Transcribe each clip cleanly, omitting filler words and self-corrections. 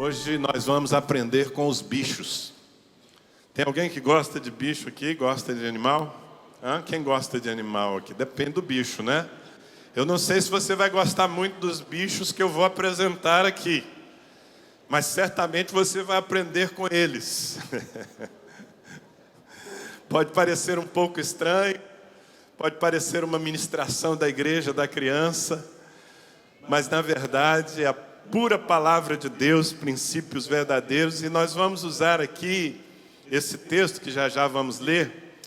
Hoje nós vamos aprender com os bichos. Tem alguém que gosta de bicho aqui? Gosta de animal? Quem gosta de animal aqui? Depende do bicho, né? Eu não sei se você vai gostar muito dos bichos que eu vou apresentar aqui, mas certamente você vai aprender com eles. Pode parecer um pouco estranho, pode parecer uma ministração da igreja, da criança, mas na verdade é a pura palavra de Deus, princípios verdadeiros, e nós vamos usar aqui esse texto que já vamos ler,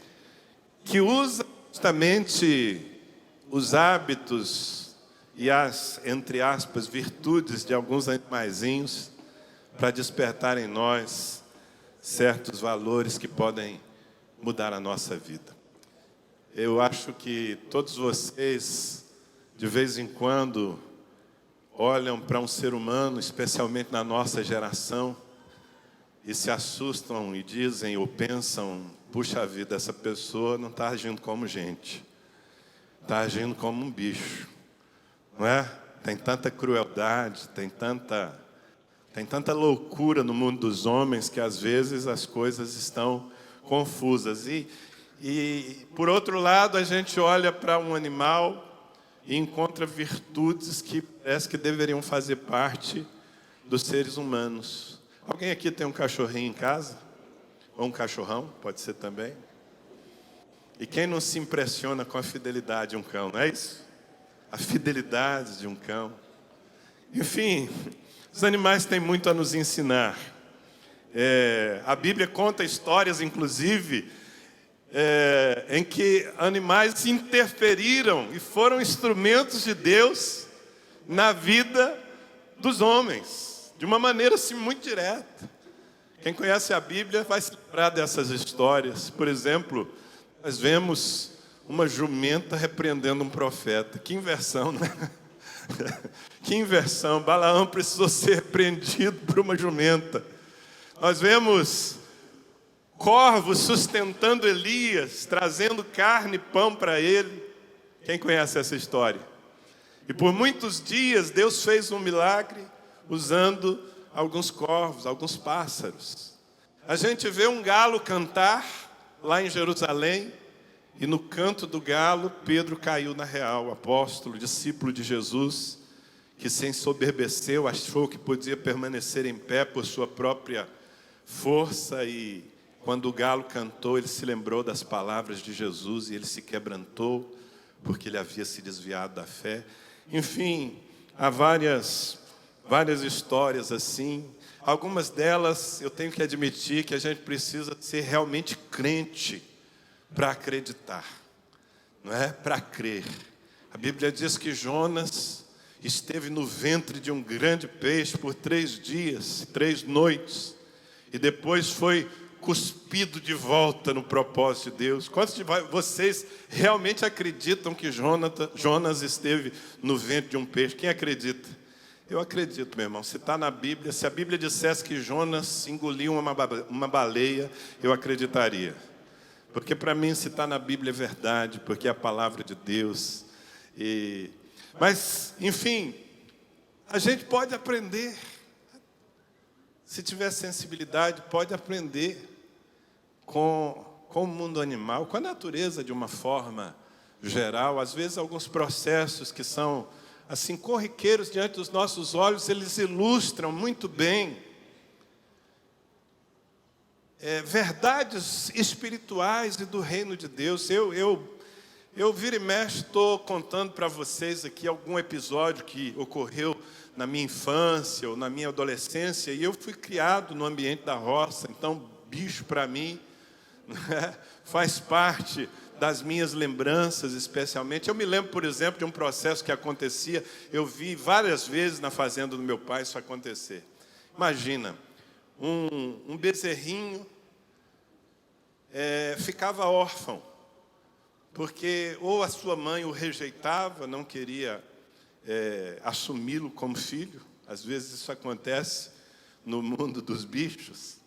que usa justamente os hábitos e as, entre aspas, virtudes de alguns animaizinhos para despertar em nós certos valores que podem mudar a nossa vida. Eu acho que todos vocês, de vez em quando, olham para um ser humano, especialmente na nossa geração, e se assustam e dizem ou pensam: puxa vida, essa pessoa não está agindo como gente, está agindo como um bicho, não é? Tem tanta crueldade, tem tanta loucura no mundo dos homens que às vezes as coisas estão confusas. E por outro lado, a gente olha para um animal e encontra virtudes que parece que deveriam fazer parte dos seres humanos. Alguém aqui tem um cachorrinho em casa? Ou um cachorrão, pode ser também. E quem não se impressiona com a fidelidade de um cão, não é isso? A fidelidade de um cão. Enfim, os animais têm muito a nos ensinar. A Bíblia conta histórias, inclusive, em que animais interferiram e foram instrumentos de Deus na vida dos homens, de uma maneira assim muito direta. Quem conhece a Bíblia vai se lembrar dessas histórias. Por exemplo, nós vemos uma jumenta repreendendo um profeta. Que inversão, né? Que inversão. Balaão precisou ser repreendido por uma jumenta. Nós vemos corvos sustentando Elias, trazendo carne e pão para ele. Quem conhece essa história? E por muitos dias Deus fez um milagre usando alguns corvos, alguns pássaros. A gente vê um galo cantar lá em Jerusalém, e no canto do galo Pedro caiu na real, apóstolo, discípulo de Jesus, que se ensoberbeceu, achou que podia permanecer em pé por sua própria força, e quando o galo cantou, ele se lembrou das palavras de Jesus e ele se quebrantou, porque ele havia se desviado da fé. Enfim, há várias histórias assim. Algumas delas, eu tenho que admitir que a gente precisa ser realmente crente para acreditar, não é? Para crer. A Bíblia diz que Jonas esteve no ventre de um grande peixe por 3 dias, 3 noites, e depois foi cuspido de volta no propósito de Deus. Quantos de vocês realmente acreditam que Jonas esteve no ventre de um peixe? Quem acredita? Eu acredito, meu irmão. Se está na Bíblia, se a Bíblia dissesse que Jonas engoliu uma baleia, eu acreditaria. Porque para mim, se está na Bíblia, é verdade, porque é a palavra de Deus. Mas, enfim, a gente pode aprender. Se tiver sensibilidade, pode aprender com o mundo animal, com a natureza de uma forma geral. Às vezes, alguns processos que são assim corriqueiros diante dos nossos olhos, eles ilustram muito bem verdades espirituais e do reino de Deus. Eu vira e mexe, estou contando para vocês aqui algum episódio que ocorreu na minha infância ou na minha adolescência, e eu fui criado no ambiente da roça, então bicho para mim, né, faz parte das minhas lembranças, especialmente. Eu me lembro, por exemplo, de um processo que acontecia, eu vi várias vezes na fazenda do meu pai isso acontecer. Imagina, um bezerrinho ficava órfão, porque ou a sua mãe o rejeitava, não queria assumi-lo como filho. Às vezes isso acontece no mundo dos bichos.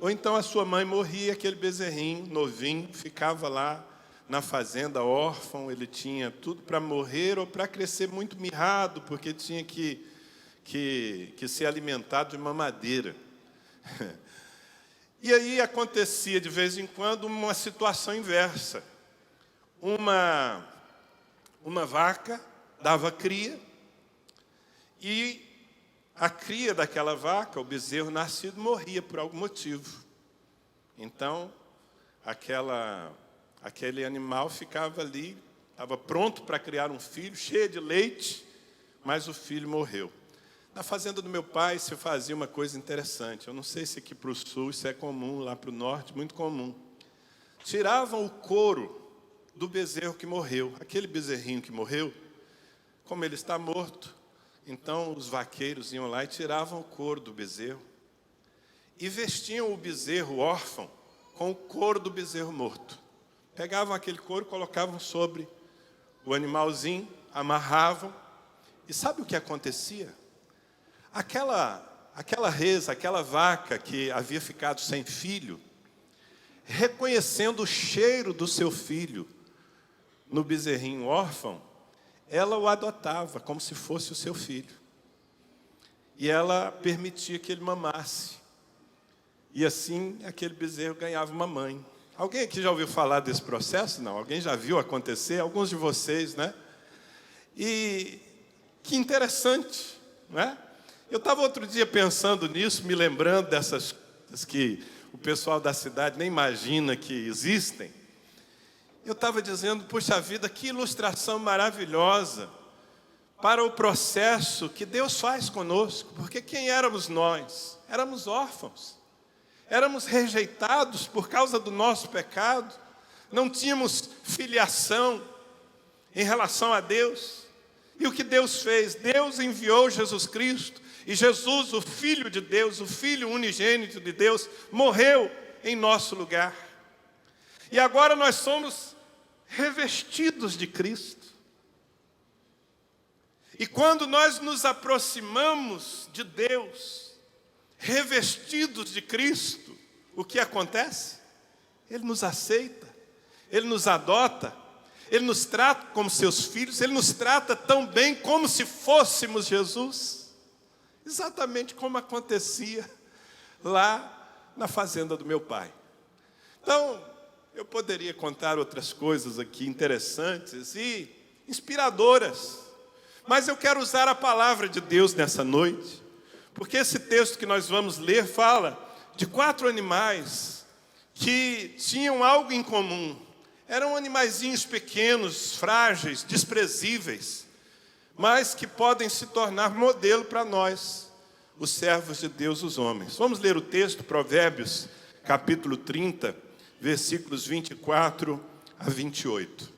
Ou então a sua mãe morria, aquele bezerrinho novinho ficava lá na fazenda órfão. Ele tinha tudo para morrer ou para crescer muito mirrado, porque tinha que que se alimentar de mamadeira. E aí acontecia de vez em quando uma situação inversa. Uma vaca dava cria e a cria daquela vaca, o bezerro nascido, morria por algum motivo. Então, aquele animal ficava ali, estava pronto para criar um filho, cheio de leite, mas o filho morreu. Na fazenda do meu pai se fazia uma coisa interessante. Eu não sei se aqui para o sul isso é comum, lá para o norte, muito comum. Tiravam o couro do bezerro que morreu. Aquele bezerrinho que morreu, como ele está morto, então os vaqueiros iam lá e tiravam o couro do bezerro e vestiam o bezerro órfão com o couro do bezerro morto. Pegavam aquele couro, colocavam sobre o animalzinho, amarravam. E sabe o que acontecia? Aquela reza, aquela vaca que havia ficado sem filho, reconhecendo o cheiro do seu filho no bezerrinho órfão, ela o adotava como se fosse o seu filho. E ela permitia que ele mamasse. E assim, aquele bezerro ganhava uma mãe. Alguém aqui já ouviu falar desse processo? Não. Alguém já viu acontecer? Alguns de vocês, né? E que interessante, não é? Eu estava outro dia pensando nisso, me lembrando dessas coisas que o pessoal da cidade nem imagina que existem. Eu estava dizendo, puxa vida, que ilustração maravilhosa para o processo que Deus faz conosco. Porque quem éramos nós? Éramos órfãos. Éramos rejeitados por causa do nosso pecado. Não tínhamos filiação em relação a Deus. E o que Deus fez? Deus enviou Jesus Cristo. E Jesus, o Filho de Deus, o Filho unigênito de Deus, morreu em nosso lugar. E agora nós somos revestidos de Cristo. E quando nós nos aproximamos de Deus, revestidos de Cristo, o que acontece? Ele nos aceita, Ele nos adota, Ele nos trata como seus filhos, Ele nos trata tão bem como se fôssemos Jesus. Exatamente como acontecia lá na fazenda do meu pai. Então, eu poderia contar outras coisas aqui interessantes e inspiradoras, mas eu quero usar a palavra de Deus nessa noite, porque esse texto que nós vamos ler fala de 4 animais que tinham algo em comum. Eram animaizinhos pequenos, frágeis, desprezíveis, mas que podem se tornar modelo para nós, os servos de Deus, os homens. Vamos ler o texto, Provérbios, capítulo 30, versículos 24 a 28.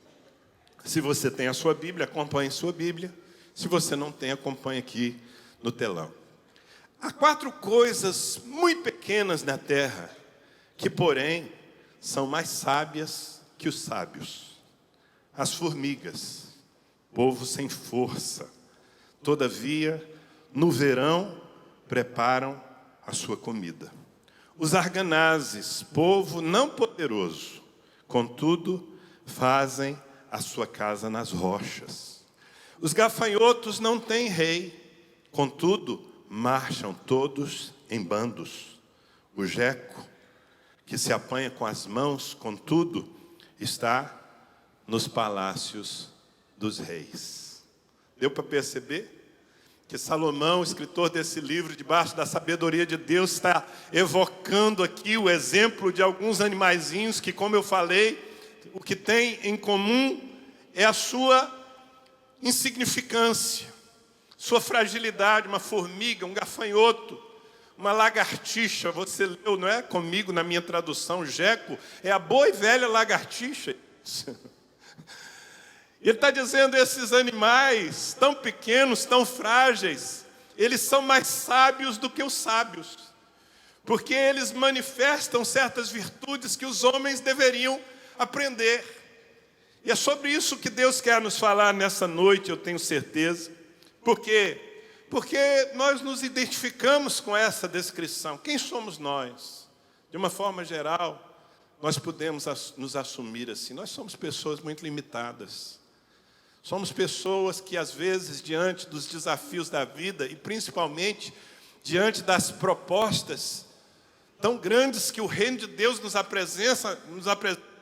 Se você tem a sua Bíblia, acompanhe sua Bíblia. Se você não tem, acompanhe aqui no telão. Há 4 coisas muito pequenas na terra, que porém são mais sábias que os sábios. As formigas, povo sem força, todavia, no verão, preparam a sua comida. Os arganazes, povo não poderoso, contudo, fazem a sua casa nas rochas. Os gafanhotos não têm rei, contudo, marcham todos em bandos. O geco, que se apanha com as mãos, contudo, está nos palácios dos reis. Deu para perceber que Salomão, escritor desse livro, debaixo da sabedoria de Deus, está evocando aqui o exemplo de alguns animaizinhos que, como eu falei, o que tem em comum é a sua insignificância, sua fragilidade. Uma formiga, um gafanhoto, uma lagartixa. Você leu, não é? Comigo na minha tradução, geco é a boa e velha lagartixa. Ele está dizendo, esses animais tão pequenos, tão frágeis, eles são mais sábios do que os sábios, porque eles manifestam certas virtudes que os homens deveriam aprender. E é sobre isso que Deus quer nos falar nessa noite, eu tenho certeza. Por quê? Porque nós nos identificamos com essa descrição. Quem somos nós? De uma forma geral, nós podemos nos assumir assim. Nós somos pessoas muito limitadas. Somos pessoas que, às vezes, diante dos desafios da vida, e principalmente diante das propostas tão grandes que o reino de Deus nos apresenta,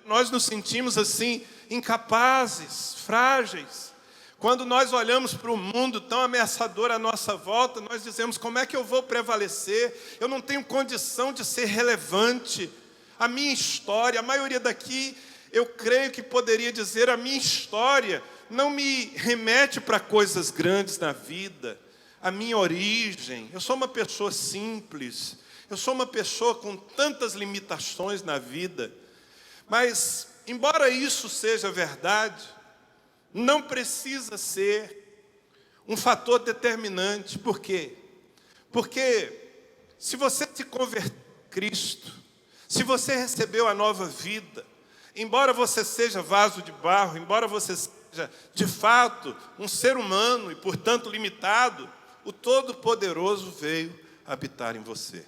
nós nos sentimos assim, incapazes, frágeis. Quando nós olhamos para o mundo tão ameaçador à nossa volta, nós dizemos: como é que eu vou prevalecer? Eu não tenho condição de ser relevante. A minha história, a maioria daqui, eu creio que poderia dizer, a minha história não me remete para coisas grandes na vida. A minha origem, eu sou uma pessoa simples, eu sou uma pessoa com tantas limitações na vida. Mas, embora isso seja verdade, não precisa ser um fator determinante. Por quê? Porque se você se converter a Cristo, se você recebeu a nova vida, embora você seja vaso de barro, embora você seja de fato um ser humano e portanto limitado, o Todo-Poderoso veio habitar em você.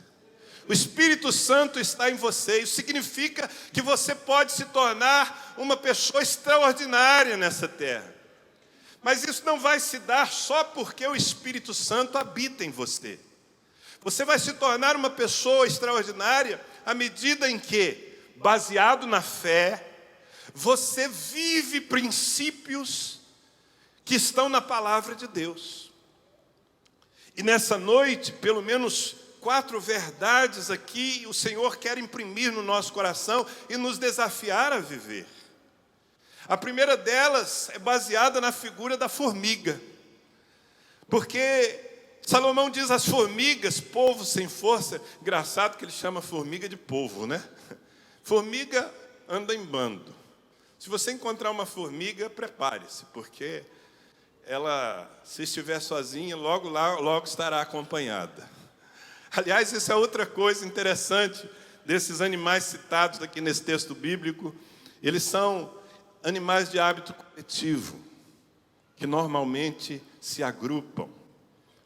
O Espírito Santo está em você. Isso significa que você pode se tornar uma pessoa extraordinária nessa terra. Mas isso não vai se dar só porque o Espírito Santo habita em você. Você vai se tornar uma pessoa extraordinária à medida em que, baseado na fé, você vive princípios que estão na palavra de Deus. E nessa noite, pelo menos 4 verdades aqui, o Senhor quer imprimir no nosso coração e nos desafiar a viver. A primeira delas é baseada na figura da formiga. Porque Salomão diz às formigas, povo sem força. Engraçado que ele chama formiga de povo, né? Formiga anda em bando. Se você encontrar uma formiga, prepare-se, porque ela, se estiver sozinha, logo estará acompanhada. Aliás, isso é outra coisa interessante desses animais citados aqui nesse texto bíblico. Eles são animais de hábito coletivo, que normalmente se agrupam.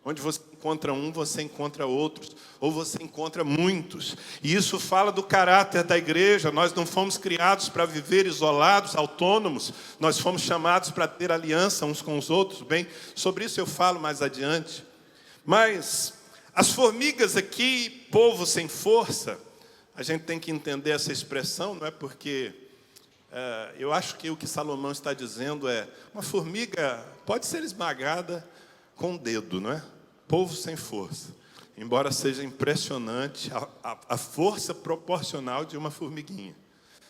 Onde você encontra um, você encontra outros, ou você encontra muitos. E isso fala do caráter da igreja. Nós não fomos criados para viver isolados, autônomos. Nós fomos chamados para ter aliança uns com os outros. Bem, sobre isso eu falo mais adiante. Mas as formigas aqui, povo sem força, a gente tem que entender essa expressão, não é porque... eu acho que o que Salomão está dizendo é: uma formiga pode ser esmagada com o dedo, não é? Povo sem força. Embora seja impressionante a força proporcional de uma formiguinha.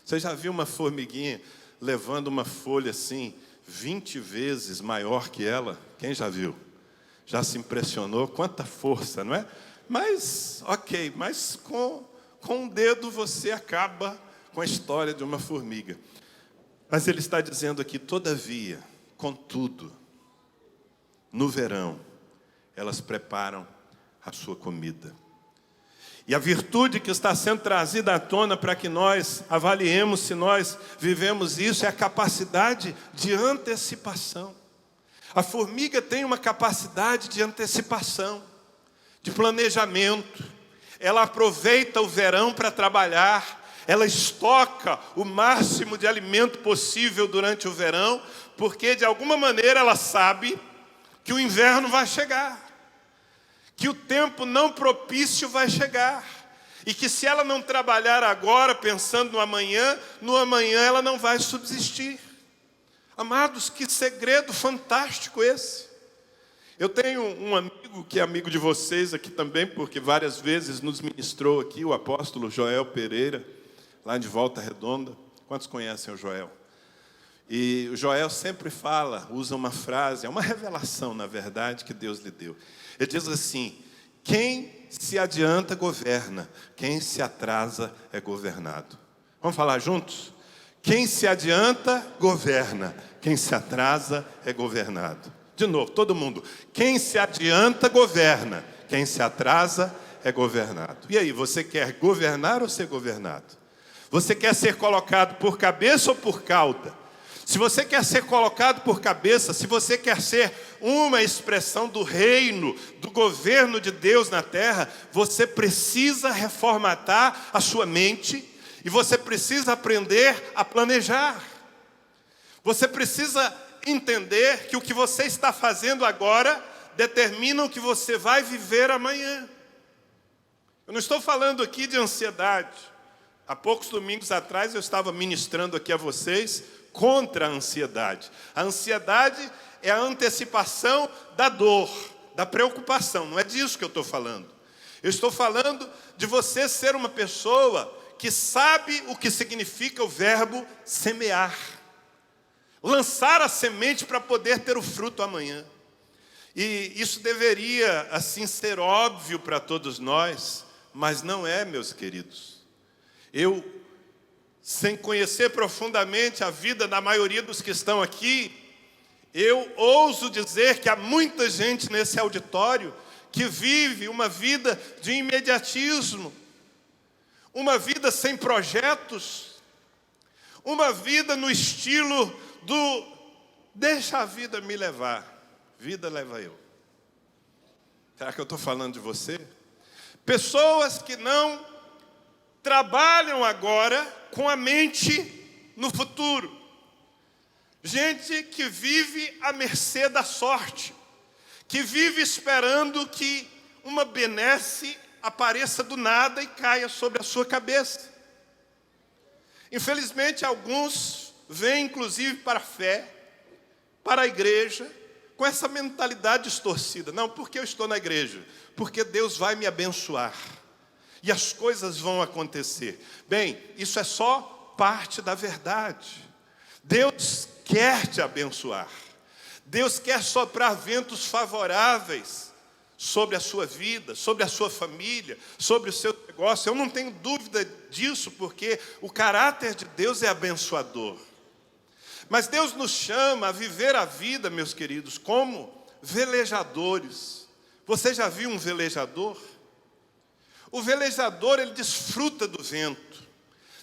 Você já viu uma formiguinha levando uma folha assim, 20 vezes maior que ela? Quem já viu? Já se impressionou? Quanta força, não é? Mas, ok, mas com um dedo você acaba com a história de uma formiga. Mas ele está dizendo aqui: todavia, contudo, no verão, elas preparam a sua comida. E a virtude que está sendo trazida à tona para que nós avaliemos se nós vivemos isso é a capacidade de antecipação. A formiga tem uma capacidade de antecipação, de planejamento. Ela aproveita o verão para trabalhar. Ela estoca o máximo de alimento possível durante o verão, porque de alguma maneira ela sabe que o inverno vai chegar, que o tempo não propício vai chegar, e que se ela não trabalhar agora pensando no amanhã ela não vai subsistir. Amados, que segredo fantástico esse! Eu tenho um amigo que é amigo de vocês aqui também, porque várias vezes nos ministrou aqui, o apóstolo Joel Pereira, lá de Volta Redonda. Quantos conhecem o Joel? E o Joel sempre usa uma frase, é uma revelação, na verdade, que Deus lhe deu. Ele diz assim: quem se adianta governa, quem se atrasa é governado. Vamos falar juntos? Quem se adianta governa, quem se atrasa é governado. De novo, todo mundo. Quem se adianta governa, quem se atrasa é governado. E aí, você quer governar ou ser governado? Você quer ser colocado por cabeça ou por cauda? Se você quer ser colocado por cabeça, se você quer ser uma expressão do reino, do governo de Deus na terra, você precisa reformatar a sua mente e você precisa aprender a planejar. Você precisa entender que o que você está fazendo agora determina o que você vai viver amanhã. Eu não estou falando aqui de ansiedade. Há poucos domingos atrás eu estava ministrando aqui a vocês contra a ansiedade. A ansiedade é a antecipação da dor, da preocupação. Não é disso que eu estou falando. Eu estou falando de você ser uma pessoa que sabe o que significa o verbo semear. Lançar a semente para poder ter o fruto amanhã. E isso deveria, assim, ser óbvio para todos nós, mas não é, meus queridos. Eu, sem conhecer profundamente a vida da maioria dos que estão aqui, eu ouso dizer que há muita gente nesse auditório que vive uma vida de imediatismo, uma vida sem projetos, uma vida no estilo do deixa a vida me levar, vida leva eu. Será que eu estou falando de você? Pessoas que não trabalham agora com a mente no futuro. Gente que vive à mercê da sorte, que vive esperando que uma benesse apareça do nada e caia sobre a sua cabeça. Infelizmente, alguns vêm inclusive para a fé, para a igreja, com essa mentalidade distorcida. Não, porque eu estou na igreja? Porque Deus vai me abençoar. E as coisas vão acontecer. Bem, isso é só parte da verdade. Deus quer te abençoar. Deus quer soprar ventos favoráveis sobre a sua vida, sobre a sua família, sobre o seu negócio. Eu não tenho dúvida disso, porque o caráter de Deus é abençoador. Mas Deus nos chama a viver a vida, meus queridos, como velejadores. Você já viu um velejador? O velejador, ele desfruta do vento.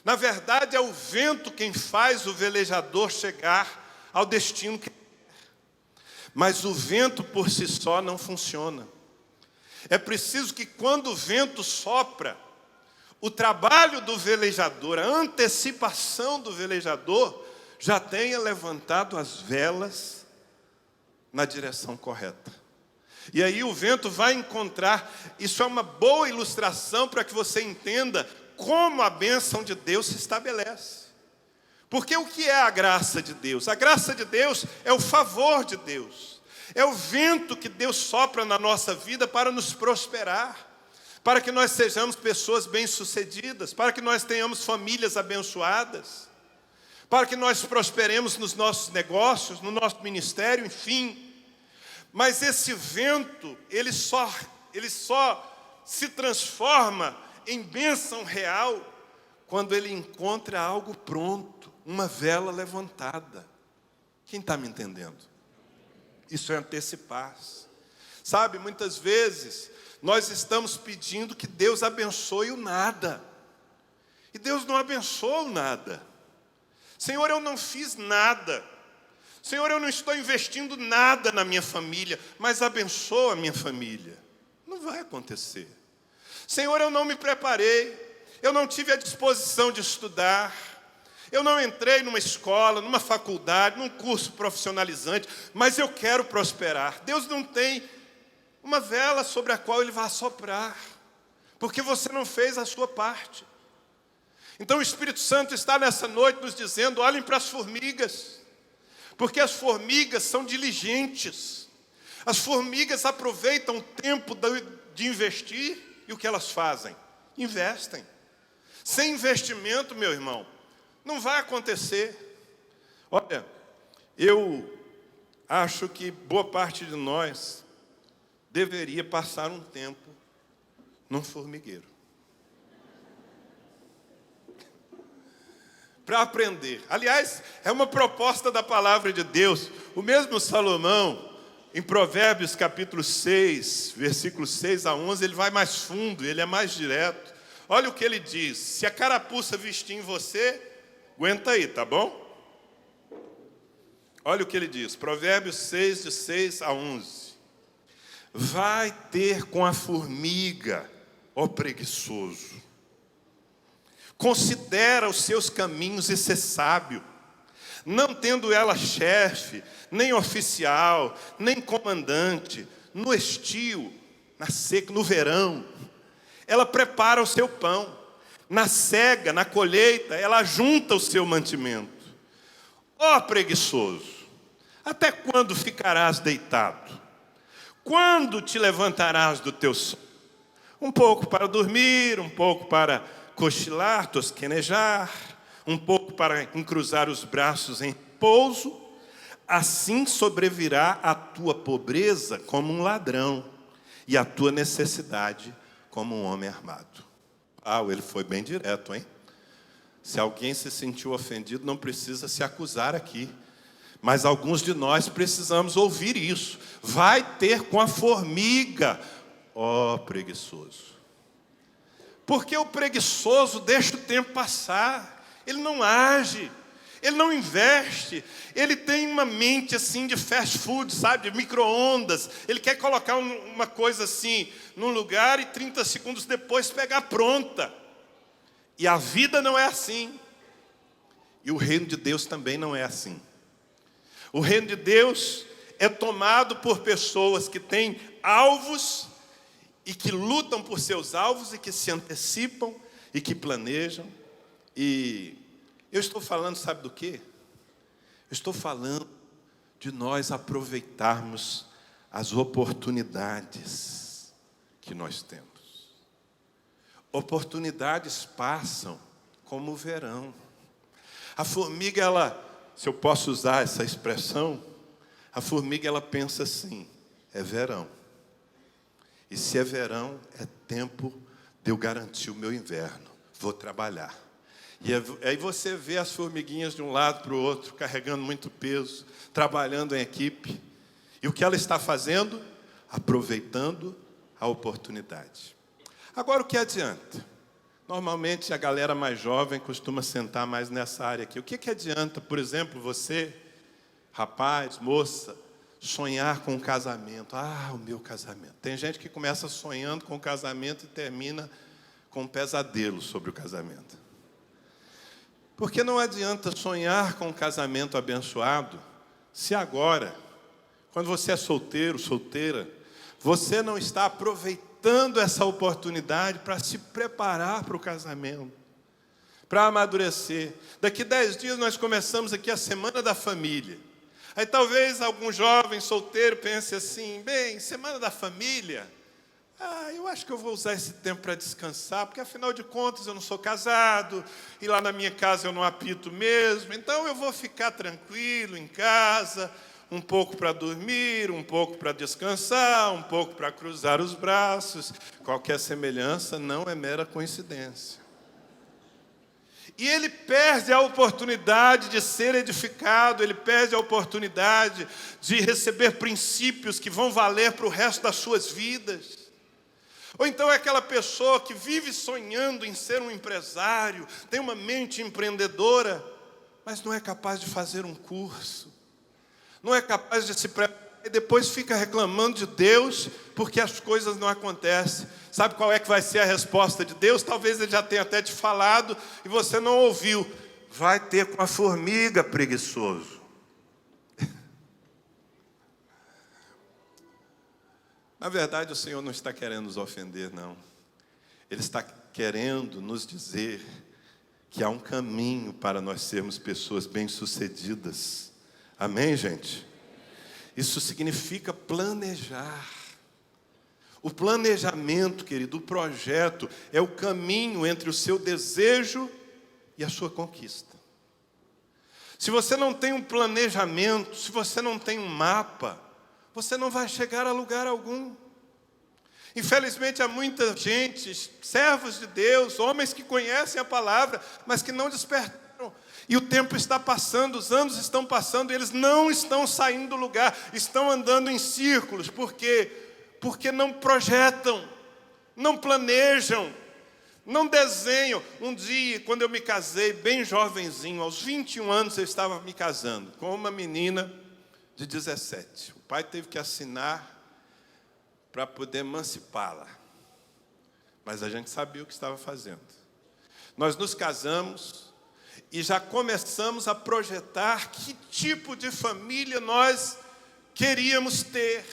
Na verdade, é o vento quem faz o velejador chegar ao destino que quer. Mas o vento por si só não funciona. É preciso que quando o vento sopra, o trabalho do velejador, a antecipação do velejador, já tenha levantado as velas na direção correta. E aí o vento vai encontrar, isso é uma boa ilustração para que você entenda como a bênção de Deus se estabelece. Porque o que é a graça de Deus? A graça de Deus é o favor de Deus. É o vento que Deus sopra na nossa vida para nos prosperar, para que nós sejamos pessoas bem-sucedidas, para que nós tenhamos famílias abençoadas, para que nós prosperemos nos nossos negócios, no nosso ministério, enfim. Mas esse vento, ele só se transforma em bênção real quando ele encontra algo pronto, uma vela levantada. Quem está me entendendo? Isso é antecipar-se. Sabe, muitas vezes nós estamos pedindo que Deus abençoe o nada. E Deus não abençoa o nada. Senhor, eu não fiz nada. Senhor, eu não estou investindo nada na minha família, mas abençoa a minha família. Não vai acontecer. Senhor, eu não me preparei, eu não tive a disposição de estudar, eu não entrei numa escola, numa faculdade, num curso profissionalizante, mas eu quero prosperar. Deus não tem uma vela sobre a qual Ele vai soprar, porque você não fez a sua parte. Então o Espírito Santo está nessa noite nos dizendo, olhem para as formigas, porque as formigas são diligentes. As formigas aproveitam o tempo de investir e o que elas fazem? Investem. Sem investimento, meu irmão, não vai acontecer. Olha, eu acho que boa parte de nós deveria passar um tempo num formigueiro. Para aprender. Aliás, é uma proposta da palavra de Deus. O mesmo Salomão, em Provérbios capítulo 6, versículos 6 a 11, ele vai mais fundo, ele é mais direto. Olha o que ele diz: se a carapuça vestir em você, aguenta aí, tá bom? Olha o que ele diz, Provérbios 6, de 6 a 11. Vai ter com a formiga, ó preguiçoso. Considera os seus caminhos e ser sábio. não tendo ela chefe, nem oficial, nem comandante, no estio, na seca, no verão, ela prepara o seu pão. Na cega, na colheita, ela junta o seu mantimento. Ó preguiçoso, até quando ficarás deitado? Quando te levantarás do teu sono? Um pouco para dormir, um pouco para cochilar, tosquenejar, um pouco para encruzar os braços em repouso. Assim sobrevirá a tua pobreza como um ladrão, e a tua necessidade como um homem armado. Ele foi bem direto, hein? Se alguém se sentiu ofendido, não precisa se acusar aqui. Mas alguns de nós precisamos ouvir isso. Vai ter com a formiga, ó preguiçoso. Porque o preguiçoso deixa o tempo passar. Ele não age, ele não investe. Ele tem uma mente assim de fast food, sabe, de micro-ondas. Ele quer colocar uma coisa assim num lugar e 30 segundos depois pegar pronta. E a vida não é assim. E o reino de Deus também não é assim. O reino de Deus é tomado por pessoas que têm alvos e que lutam por seus alvos e que se antecipam e que planejam. E eu estou falando, sabe do quê? Eu estou falando de nós aproveitarmos as oportunidades que nós temos. Oportunidades passam como o verão. A formiga, se eu posso usar essa expressão, a formiga ela pensa assim: é verão. E se é verão, é tempo de eu garantir o meu inverno. Vou trabalhar. E aí você vê as formiguinhas de um lado para o outro, carregando muito peso, trabalhando em equipe. E o que ela está fazendo? Aproveitando a oportunidade. Agora, o que adianta? Normalmente a galera mais jovem costuma sentar mais nessa área aqui. O que adianta, por exemplo, você, rapaz, moça, sonhar com um casamento? O meu casamento. Tem gente que começa sonhando com o casamento e termina com um pesadelo sobre o casamento. Porque não adianta sonhar com um casamento abençoado se agora, quando você é solteiro, solteira, você não está aproveitando essa oportunidade para se preparar para o casamento, para amadurecer. Daqui 10 dias nós começamos aqui a Semana da Família. Aí talvez algum jovem solteiro pense assim: bem, Semana da Família, eu acho que eu vou usar esse tempo para descansar, porque afinal de contas eu não sou casado, e lá na minha casa eu não apito mesmo, então eu vou ficar tranquilo em casa, um pouco para dormir, um pouco para descansar, um pouco para cruzar os braços. Qualquer semelhança não é mera coincidência. E ele perde a oportunidade de ser edificado, ele perde a oportunidade de receber princípios que vão valer para o resto das suas vidas. Ou então é aquela pessoa que vive sonhando em ser um empresário, tem uma mente empreendedora, mas não é capaz de fazer um curso, não é capaz de se preparar e depois fica reclamando de Deus porque as coisas não acontecem. Sabe qual é que vai ser a resposta de Deus? Talvez ele já tenha até te falado e você não ouviu. Vai ter com a formiga, preguiçoso. Na verdade, o Senhor não está querendo nos ofender, não. Ele está querendo nos dizer que há um caminho para nós sermos pessoas bem-sucedidas. Amém, gente? Isso significa planejar. O planejamento, querido, o projeto, é o caminho entre o seu desejo e a sua conquista. Se você não tem um planejamento, se você não tem um mapa, você não vai chegar a lugar algum. Infelizmente, há muita gente, servos de Deus, homens que conhecem a palavra, mas que não despertaram. E o tempo está passando, os anos estão passando, e eles não estão saindo do lugar, estão andando em círculos. Por quê? Porque não projetam, não planejam, não desenham. Um dia, quando eu me casei, bem jovenzinho, aos 21 anos eu estava me casando, com uma menina de 17. O pai teve que assinar para poder emancipá-la. Mas a gente sabia o que estava fazendo. Nós nos casamos, e já começamos a projetar que tipo de família nós queríamos ter,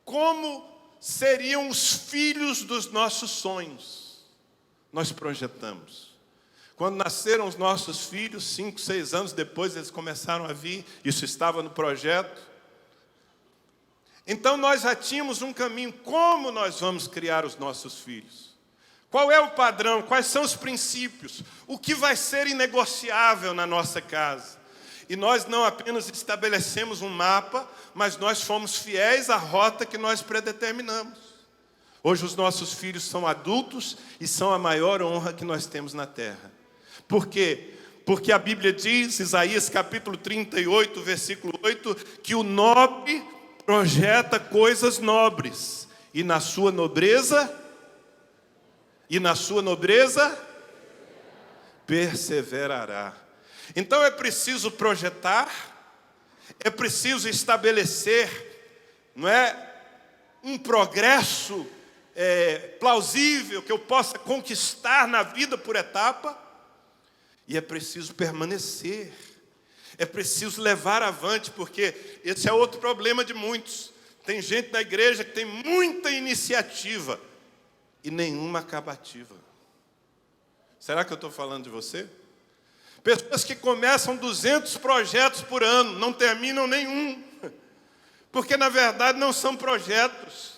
como seriam os filhos dos nossos sonhos. Nós projetamos. Quando nasceram os nossos filhos, 5, 6 anos depois eles começaram a vir, isso estava no projeto. Então nós já tínhamos um caminho, como nós vamos criar os nossos filhos? Qual é o padrão? Quais são os princípios? O que vai ser inegociável na nossa casa? E nós não apenas estabelecemos um mapa, mas nós fomos fiéis à rota que nós predeterminamos. Hoje os nossos filhos são adultos e são a maior honra que nós temos na terra. Por quê? Porque a Bíblia diz, Isaías capítulo 38, versículo 8, que o nobre projeta coisas nobres, e na sua nobreza perseverará. Então é preciso projetar, é preciso estabelecer, não é, um progresso plausível que eu possa conquistar na vida por etapa, e é preciso permanecer, é preciso levar avante, porque esse é outro problema de muitos. Tem gente na igreja que tem muita iniciativa e nenhuma acabativa. Será que eu estou falando de você? Pessoas que começam 200 projetos por ano, não terminam nenhum, porque na verdade não são projetos,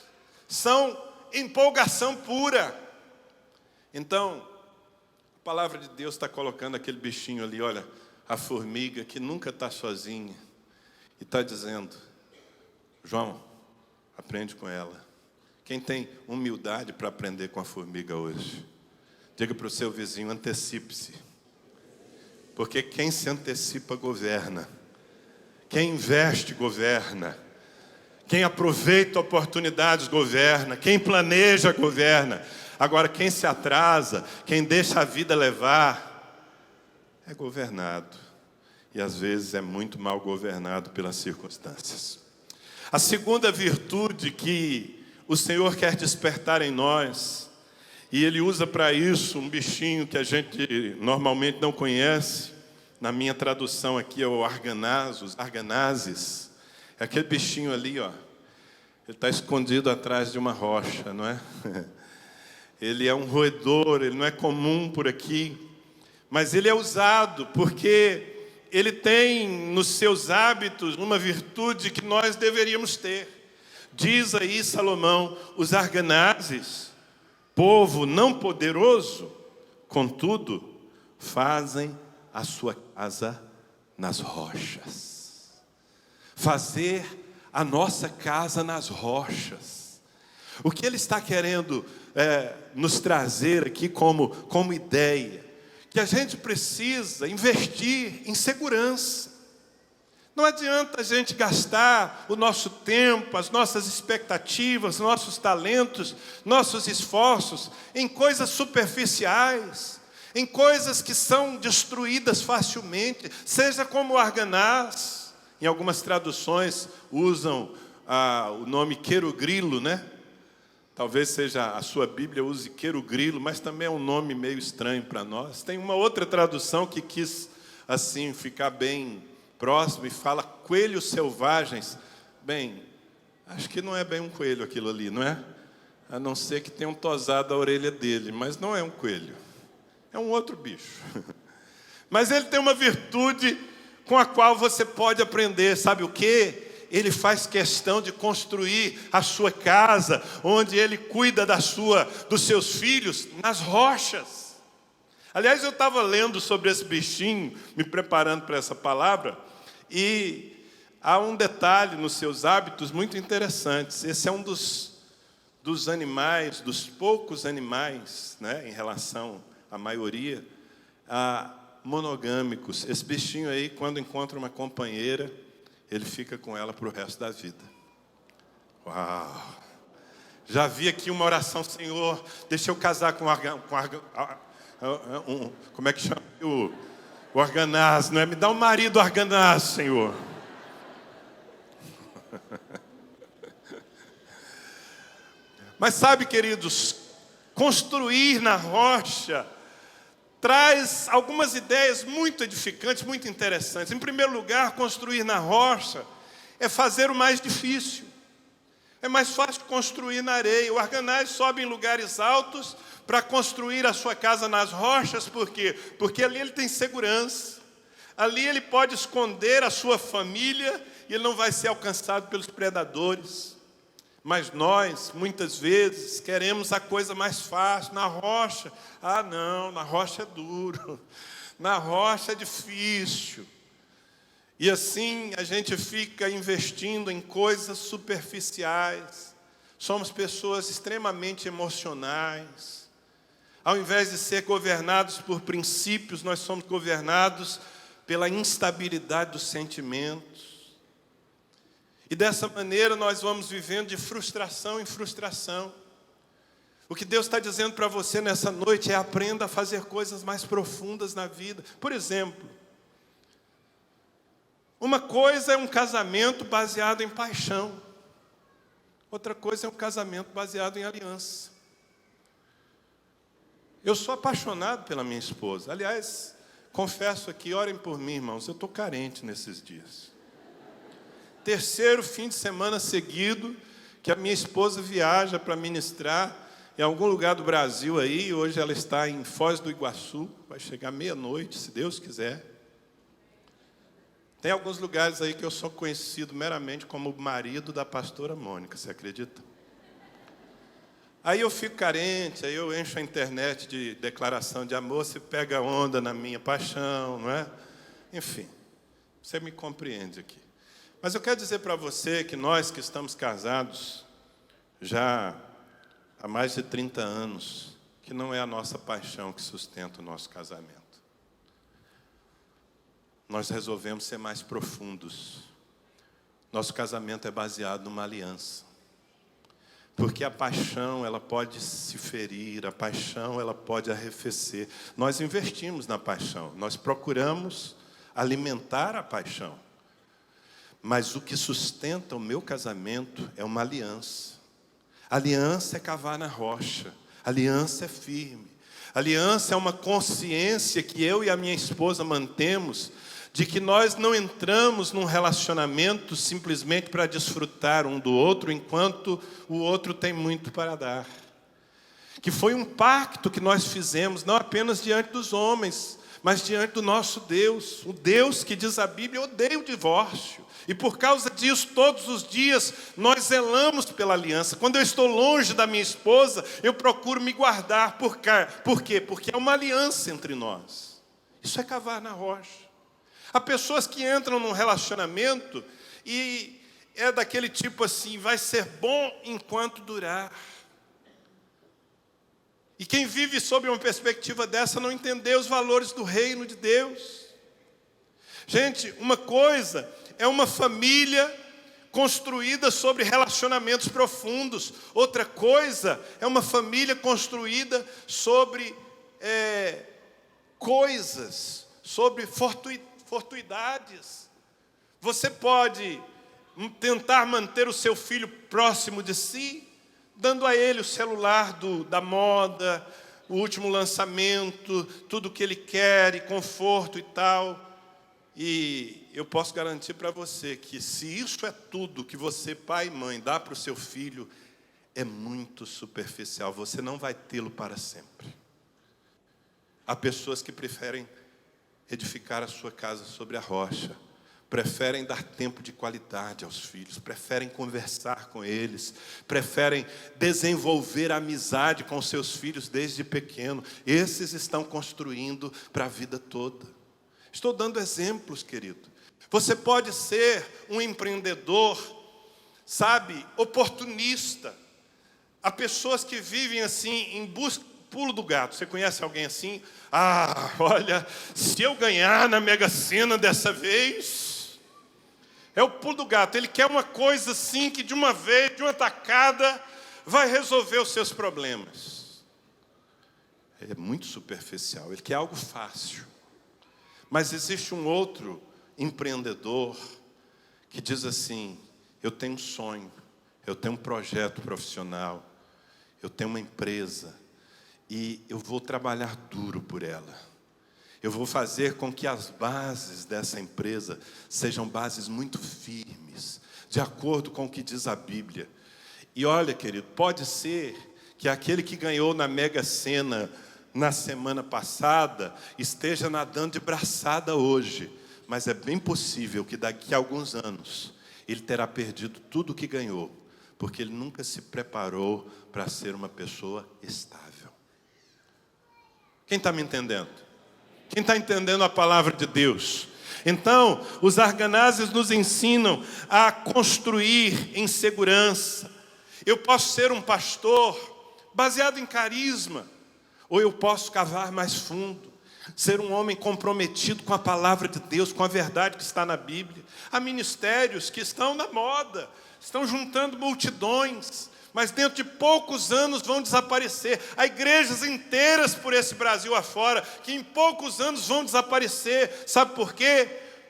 são empolgação pura. Então, a palavra de Deus está colocando aquele bichinho ali, olha, a formiga que nunca está sozinha, e está dizendo, João, aprende com ela. Quem tem humildade para aprender com a formiga hoje? Diga para o seu vizinho, antecipe-se. Porque quem se antecipa governa. Quem investe governa. Quem aproveita oportunidades governa. Quem planeja governa. Agora quem se atrasa, quem deixa a vida levar, é governado. E às vezes é muito mal governado pelas circunstâncias. A segunda virtude que o Senhor quer despertar em nós, e Ele usa para isso um bichinho que a gente normalmente não conhece. Na minha tradução aqui é o arganaz, os arganazes. É aquele bichinho ali, ó. Ele está escondido atrás de uma rocha, não é? Ele é um roedor, ele não é comum por aqui. Mas ele é usado porque ele tem nos seus hábitos uma virtude que nós deveríamos ter. Diz aí Salomão, os arganazes, povo não poderoso, contudo, fazem a sua casa nas rochas. Fazer a nossa casa nas rochas. O que ele está querendo nos trazer aqui como ideia? Que a gente precisa investir em segurança. Não adianta a gente gastar o nosso tempo, as nossas expectativas, nossos talentos, nossos esforços em coisas superficiais, em coisas que são destruídas facilmente, seja como o arganaz. Em algumas traduções usam o nome querogrilo, né? Talvez seja a sua Bíblia use querogrilo, mas também é um nome meio estranho para nós. Tem uma outra tradução que quis assim ficar bem próximo e fala coelhos selvagens. Bem, acho que não é bem um coelho aquilo ali, não é? A não ser que tenham tosado a orelha dele, mas não é um coelho. É um outro bicho. Mas ele tem uma virtude com a qual você pode aprender, sabe o quê? Ele faz questão de construir a sua casa, onde ele cuida dos seus filhos, nas rochas. Aliás, eu estava lendo sobre esse bichinho, me preparando para essa palavra, e há um detalhe nos seus hábitos muito interessantes. Esse é um dos animais, dos poucos animais, né, em relação à maioria, monogâmicos. Esse bichinho aí, quando encontra uma companheira, ele fica com ela para o resto da vida. Uau! Já vi aqui uma oração, Senhor, deixa eu casar com como é que chama? O arganaz, não é? Me dá um marido arganaz, Senhor. Mas sabe, queridos, construir na rocha traz algumas ideias muito edificantes, muito interessantes. Em primeiro lugar, construir na rocha é fazer o mais difícil. É mais fácil construir na areia. O Arganaz sobe em lugares altos para construir a sua casa nas rochas. Por quê? Porque ali ele tem segurança. Ali ele pode esconder a sua família e ele não vai ser alcançado pelos predadores. Mas nós, muitas vezes, queremos a coisa mais fácil. Na rocha, não, na rocha é duro. Na rocha é difícil. E assim a gente fica investindo em coisas superficiais. Somos pessoas extremamente emocionais. Ao invés de ser governados por princípios, nós somos governados pela instabilidade dos sentimentos. E dessa maneira nós vamos vivendo de frustração em frustração. O que Deus está dizendo para você nessa noite é: aprenda a fazer coisas mais profundas na vida. Por exemplo, uma coisa é um casamento baseado em paixão. Outra coisa é um casamento baseado em aliança. Eu sou apaixonado pela minha esposa. Aliás, confesso aqui, orem por mim, irmãos, eu estou carente nesses dias. Terceiro fim de semana seguido que a minha esposa viaja para ministrar em algum lugar do Brasil aí. Hoje ela está em Foz do Iguaçu, vai chegar meia-noite, se Deus quiser. Tem alguns lugares aí que eu sou conhecido meramente como o marido da pastora Mônica, você acredita? Aí eu fico carente, aí eu encho a internet de declaração de amor, você pega onda na minha paixão, não é? Enfim, você me compreende aqui. Mas eu quero dizer para você que nós que estamos casados já há mais de 30 anos, que não é a nossa paixão que sustenta o nosso casamento. Nós resolvemos ser mais profundos. Nosso casamento é baseado numa aliança. Porque a paixão, ela pode se ferir, a paixão, ela pode arrefecer. Nós investimos na paixão, nós procuramos alimentar a paixão. Mas o que sustenta o meu casamento é uma aliança. Aliança é cavar na rocha, aliança é firme. Aliança é uma consciência que eu e a minha esposa mantemos de que nós não entramos num relacionamento simplesmente para desfrutar um do outro, enquanto o outro tem muito para dar. Que foi um pacto que nós fizemos, não apenas diante dos homens, mas diante do nosso Deus. O Deus que, diz a Bíblia, odeia o divórcio. E por causa disso, todos os dias, nós zelamos pela aliança. Quando eu estou longe da minha esposa, eu procuro me guardar. Por quê? Porque é uma aliança entre nós. Isso é cavar na rocha. Há pessoas que entram num relacionamento e é daquele tipo assim: vai ser bom enquanto durar. E quem vive sob uma perspectiva dessa não entendeu os valores do reino de Deus. Gente, uma coisa é uma família construída sobre relacionamentos profundos. Outra coisa é uma família construída sobre coisas, sobre fortuidades. Você pode tentar manter o seu filho próximo de si, dando a ele o celular da moda, o último lançamento, tudo que ele quer, e conforto e tal. E eu posso garantir para você que se isso é tudo que você, pai e mãe, dá para o seu filho, é muito superficial. Você não vai tê-lo para sempre. Há pessoas que preferem edificar a sua casa sobre a rocha, preferem dar tempo de qualidade aos filhos, preferem conversar com eles, preferem desenvolver amizade com seus filhos desde pequeno. Esses estão construindo para a vida toda. Estou dando exemplos, querido. Você pode ser um empreendedor, sabe, oportunista. Há pessoas que vivem assim, em busca, pulo do gato. Você conhece alguém assim? Olha, se eu ganhar na Mega Sena dessa vez, é o pulo do gato. Ele quer uma coisa assim que de uma vez, de uma tacada, vai resolver os seus problemas. É muito superficial. Ele quer algo fácil. Mas existe um outro empreendedor que diz assim: eu tenho um sonho, eu tenho um projeto profissional, eu tenho uma empresa e eu vou trabalhar duro por ela. eu vou fazer com que as bases dessa empresa sejam bases muito firmes, de acordo com o que diz a Bíblia. E olha, querido, pode ser que aquele que ganhou na Mega Sena na semana passada esteja nadando de braçada hoje, mas é bem possível que daqui a alguns anos ele terá perdido tudo o que ganhou, porque ele nunca se preparou para ser uma pessoa estável. Quem está me entendendo? Quem está entendendo a palavra de Deus? Então, os arganásios nos ensinam a construir em segurança. Eu posso ser um pastor baseado em carisma, ou eu posso cavar mais fundo, ser um homem comprometido com a palavra de Deus, com a verdade que está na Bíblia. Há ministérios que estão na moda, estão juntando multidões, mas dentro de poucos anos vão desaparecer. Há igrejas inteiras por esse Brasil afora, que em poucos anos vão desaparecer. Sabe por quê?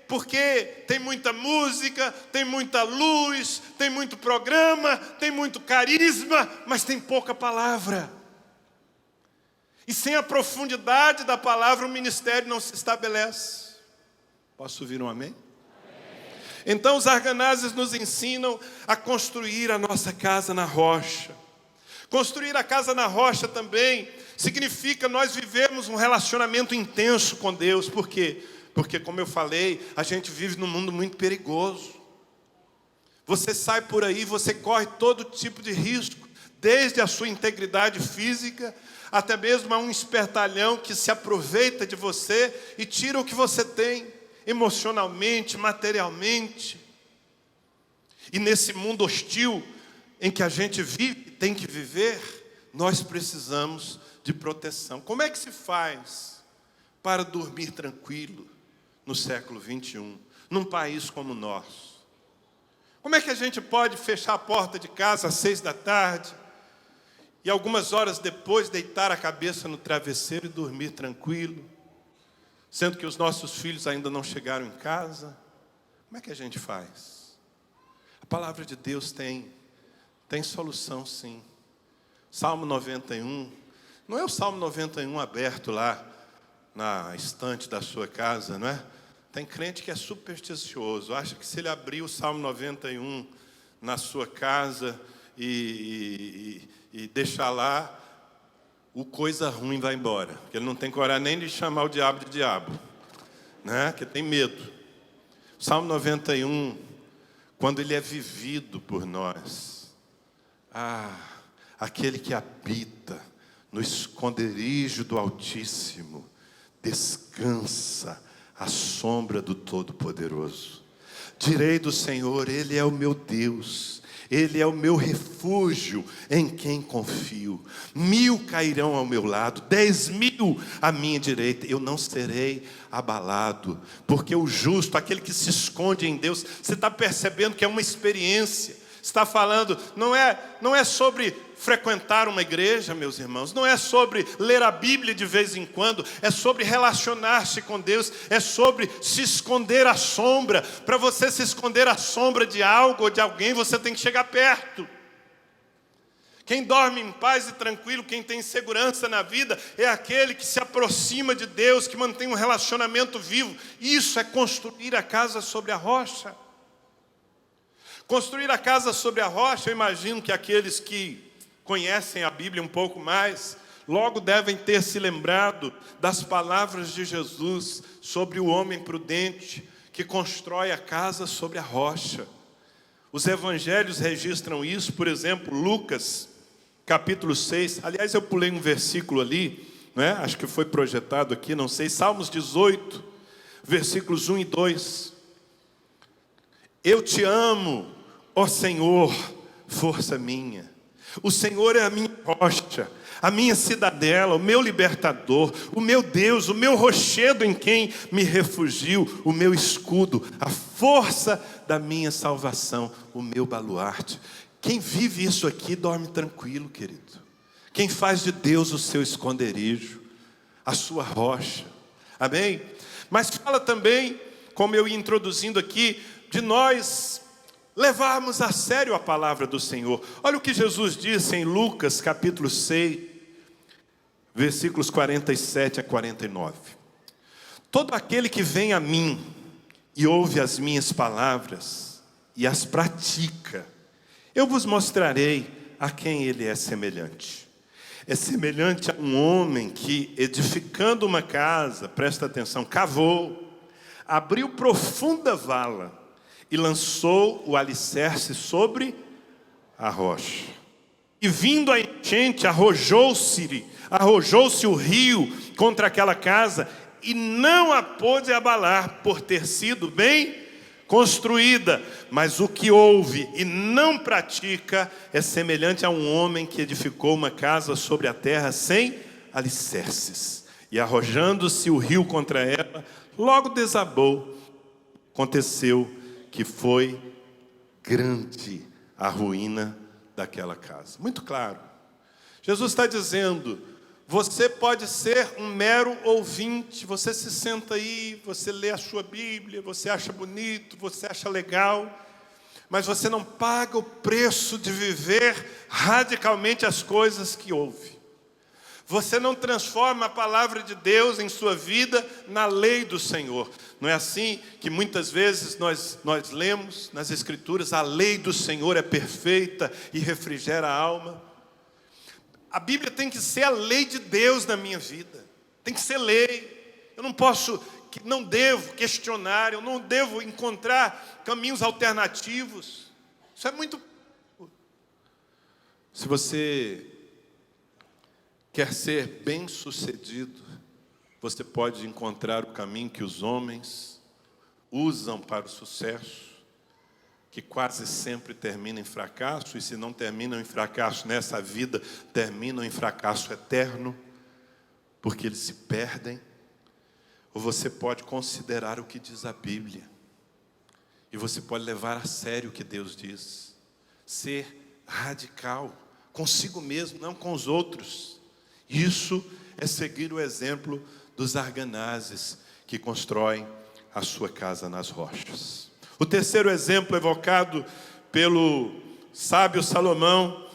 Porque tem muita música, tem muita luz, tem muito programa, tem muito carisma, mas tem pouca palavra. E sem a profundidade da palavra, o ministério não se estabelece. Posso ouvir um amém? Então os arganásios nos ensinam a construir a nossa casa na rocha. Construir a casa na rocha também significa nós vivermos um relacionamento intenso com Deus. Por quê? Porque, como eu falei, a gente vive num mundo muito perigoso. Você sai por aí, você corre todo tipo de risco, desde a sua integridade física, até mesmo a um espertalhão que se aproveita de você e tira o que você tem, emocionalmente, materialmente. E nesse mundo hostil em que a gente vive, tem que viver, nós precisamos de proteção. Como é que se faz para dormir tranquilo no século 21, num país como o nosso? Como é que a gente pode fechar a porta de casa às 6 da tarde e algumas horas depois deitar a cabeça no travesseiro e dormir tranquilo, sendo que os nossos filhos ainda não chegaram em casa? Como é que a gente faz? A palavra de Deus tem solução, sim. Salmo 91, não é o Salmo 91 aberto lá na estante da sua casa, não é? Tem crente que é supersticioso, acha que se ele abrir o Salmo 91 na sua casa e deixar lá, o coisa ruim vai embora. Porque ele não tem coragem nem de chamar o diabo de diabo, né? Que tem medo. O Salmo 91, quando ele é vivido por nós, aquele que habita no esconderijo do Altíssimo, descansa à sombra do Todo-Poderoso. Direi do Senhor, Ele é o meu Deus, Ele é o meu refúgio em quem confio. 1000 cairão ao meu lado, 10.000 à minha direita, eu não serei abalado, porque o justo, aquele que se esconde em Deus, você está percebendo que é uma experiência. Está falando, não é sobre frequentar uma igreja, meus irmãos, não é sobre ler a Bíblia de vez em quando, é sobre relacionar-se com Deus, é sobre se esconder à sombra. Para você se esconder à sombra de algo ou de alguém, você tem que chegar perto. Quem dorme em paz e tranquilo, quem tem segurança na vida, é aquele que se aproxima de Deus, que mantém um relacionamento vivo. Isso é construir a casa sobre a rocha. Construir a casa sobre a rocha, eu imagino que aqueles que conhecem a Bíblia um pouco mais, logo devem ter se lembrado das palavras de Jesus sobre o homem prudente que constrói a casa sobre a rocha. Os evangelhos registram isso, por exemplo, Lucas, capítulo 6. Aliás, eu pulei um versículo ali, né? Acho que foi projetado aqui, não sei. Salmos 18, versículos 1 e 2. Eu te amo, ó Senhor, força minha. O Senhor é a minha rocha, a minha cidadela, o meu libertador, o meu Deus, o meu rochedo em quem me refugio, o meu escudo, a força da minha salvação, o meu baluarte. Quem vive isso aqui dorme tranquilo, querido. Quem faz de Deus o seu esconderijo, a sua rocha. Amém? Mas fala também, como eu ia introduzindo aqui, de nós levarmos a sério a palavra do Senhor. Olha o que Jesus disse em Lucas capítulo 6, versículos 47 a 49. Todo aquele que vem a mim e ouve as minhas palavras e as pratica, eu vos mostrarei a quem ele é semelhante. É semelhante a um homem que, edificando uma casa, presta atenção, cavou, abriu profunda vala e lançou o alicerce sobre a rocha. E vindo a enchente, arrojou-se o rio contra aquela casa e não a pôde abalar, por ter sido bem construída. Mas o que ouve e não pratica é semelhante a um homem que edificou uma casa sobre a terra sem alicerces. E arrojando-se o rio contra ela, logo desabou. Aconteceu que foi grande a ruína daquela casa. Muito claro. Jesus está dizendo: você pode ser um mero ouvinte, você se senta aí, você lê a sua Bíblia, você acha bonito, você acha legal, mas você não paga o preço de viver radicalmente as coisas que ouve. Você não transforma a palavra de Deus em sua vida na lei do Senhor. Não é assim que muitas vezes nós lemos nas Escrituras: a lei do Senhor é perfeita e refrigera a alma. A Bíblia tem que ser a lei de Deus na minha vida. Tem que ser lei. Eu não devo questionar, eu não devo encontrar caminhos alternativos. Isso é muito... Se você quer ser bem-sucedido, você pode encontrar o caminho que os homens usam para o sucesso, que quase sempre termina em fracasso, e se não terminam em fracasso nessa vida, terminam em fracasso eterno, porque eles se perdem. Ou você pode considerar o que diz a Bíblia, e você pode levar a sério o que Deus diz, ser radical, consigo mesmo, não com os outros. Isso é seguir o exemplo dos arganazes que constroem a sua casa nas rochas. O terceiro exemplo evocado pelo sábio Salomão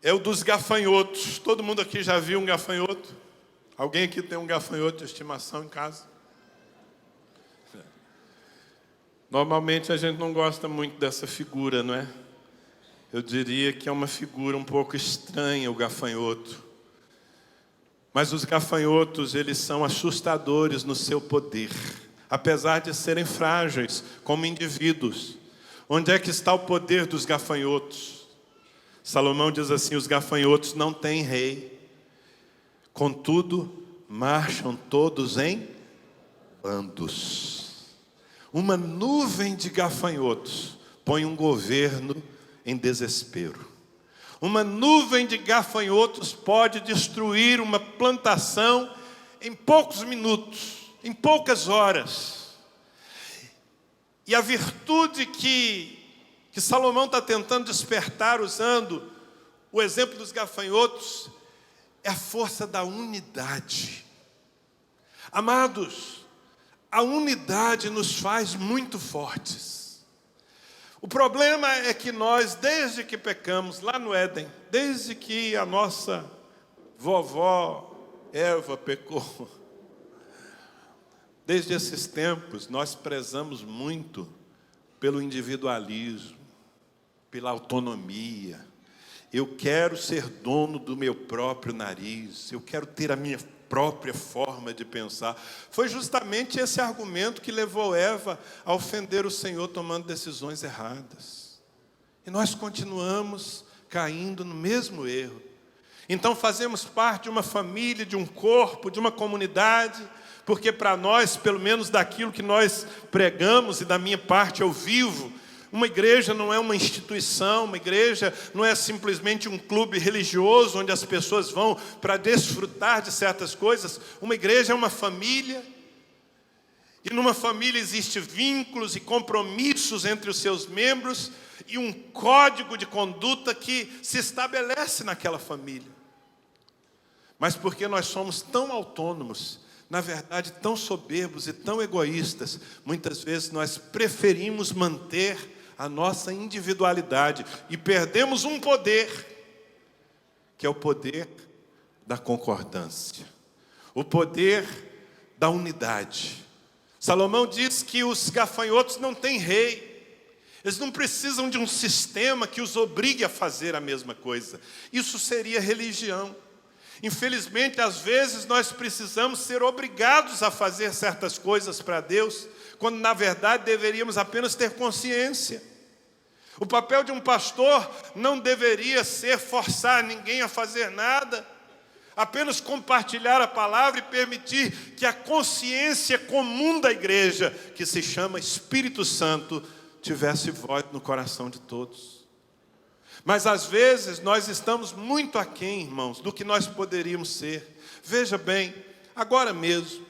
é o dos gafanhotos. Todo mundo aqui já viu um gafanhoto? Alguém aqui tem um gafanhoto de estimação em casa? Normalmente a gente não gosta muito dessa figura, não é? Eu diria que é uma figura um pouco estranha, o gafanhoto. Mas os gafanhotos, eles são assustadores no seu poder, apesar de serem frágeis como indivíduos. Onde é que está o poder dos gafanhotos? Salomão diz assim: os gafanhotos não têm rei, contudo, marcham todos em bandos. Uma nuvem de gafanhotos põe um governo em desespero. Uma nuvem de gafanhotos pode destruir uma plantação em poucos minutos, em poucas horas. E a virtude que Salomão está tentando despertar usando o exemplo dos gafanhotos é a força da unidade. Amados, a unidade nos faz muito fortes. O problema é que nós, desde que pecamos lá no Éden, desde que a nossa vovó Eva pecou, desde esses tempos, nós prezamos muito pelo individualismo, pela autonomia. Eu quero ser dono do meu próprio nariz, eu quero ter a minha própria forma de pensar. Foi justamente esse argumento que levou Eva a ofender o Senhor, tomando decisões erradas. E nós continuamos caindo no mesmo erro. Então fazemos parte de uma família, de um corpo, de uma comunidade, porque para nós, pelo menos daquilo que nós pregamos, e da minha parte eu vivo, uma igreja não é uma instituição, uma igreja não é simplesmente um clube religioso onde as pessoas vão para desfrutar de certas coisas. Uma igreja é uma família, e numa família existem vínculos e compromissos entre os seus membros e um código de conduta que se estabelece naquela família. Mas porque nós somos tão autônomos, na verdade tão soberbos e tão egoístas, muitas vezes nós preferimos manter a nossa individualidade e perdemos um poder, que é o poder da concordância, o poder da unidade. Salomão diz que os gafanhotos não têm rei. Eles não precisam de um sistema que os obrigue a fazer a mesma coisa. Isso seria religião. Infelizmente, às vezes, nós precisamos ser obrigados a fazer certas coisas para Deus, quando, na verdade, deveríamos apenas ter consciência. O papel de um pastor não deveria ser forçar ninguém a fazer nada, apenas compartilhar a palavra e permitir que a consciência comum da igreja, que se chama Espírito Santo, tivesse voz no coração de todos. Mas às vezes nós estamos muito aquém, irmãos, do que nós poderíamos ser. Veja bem, agora mesmo,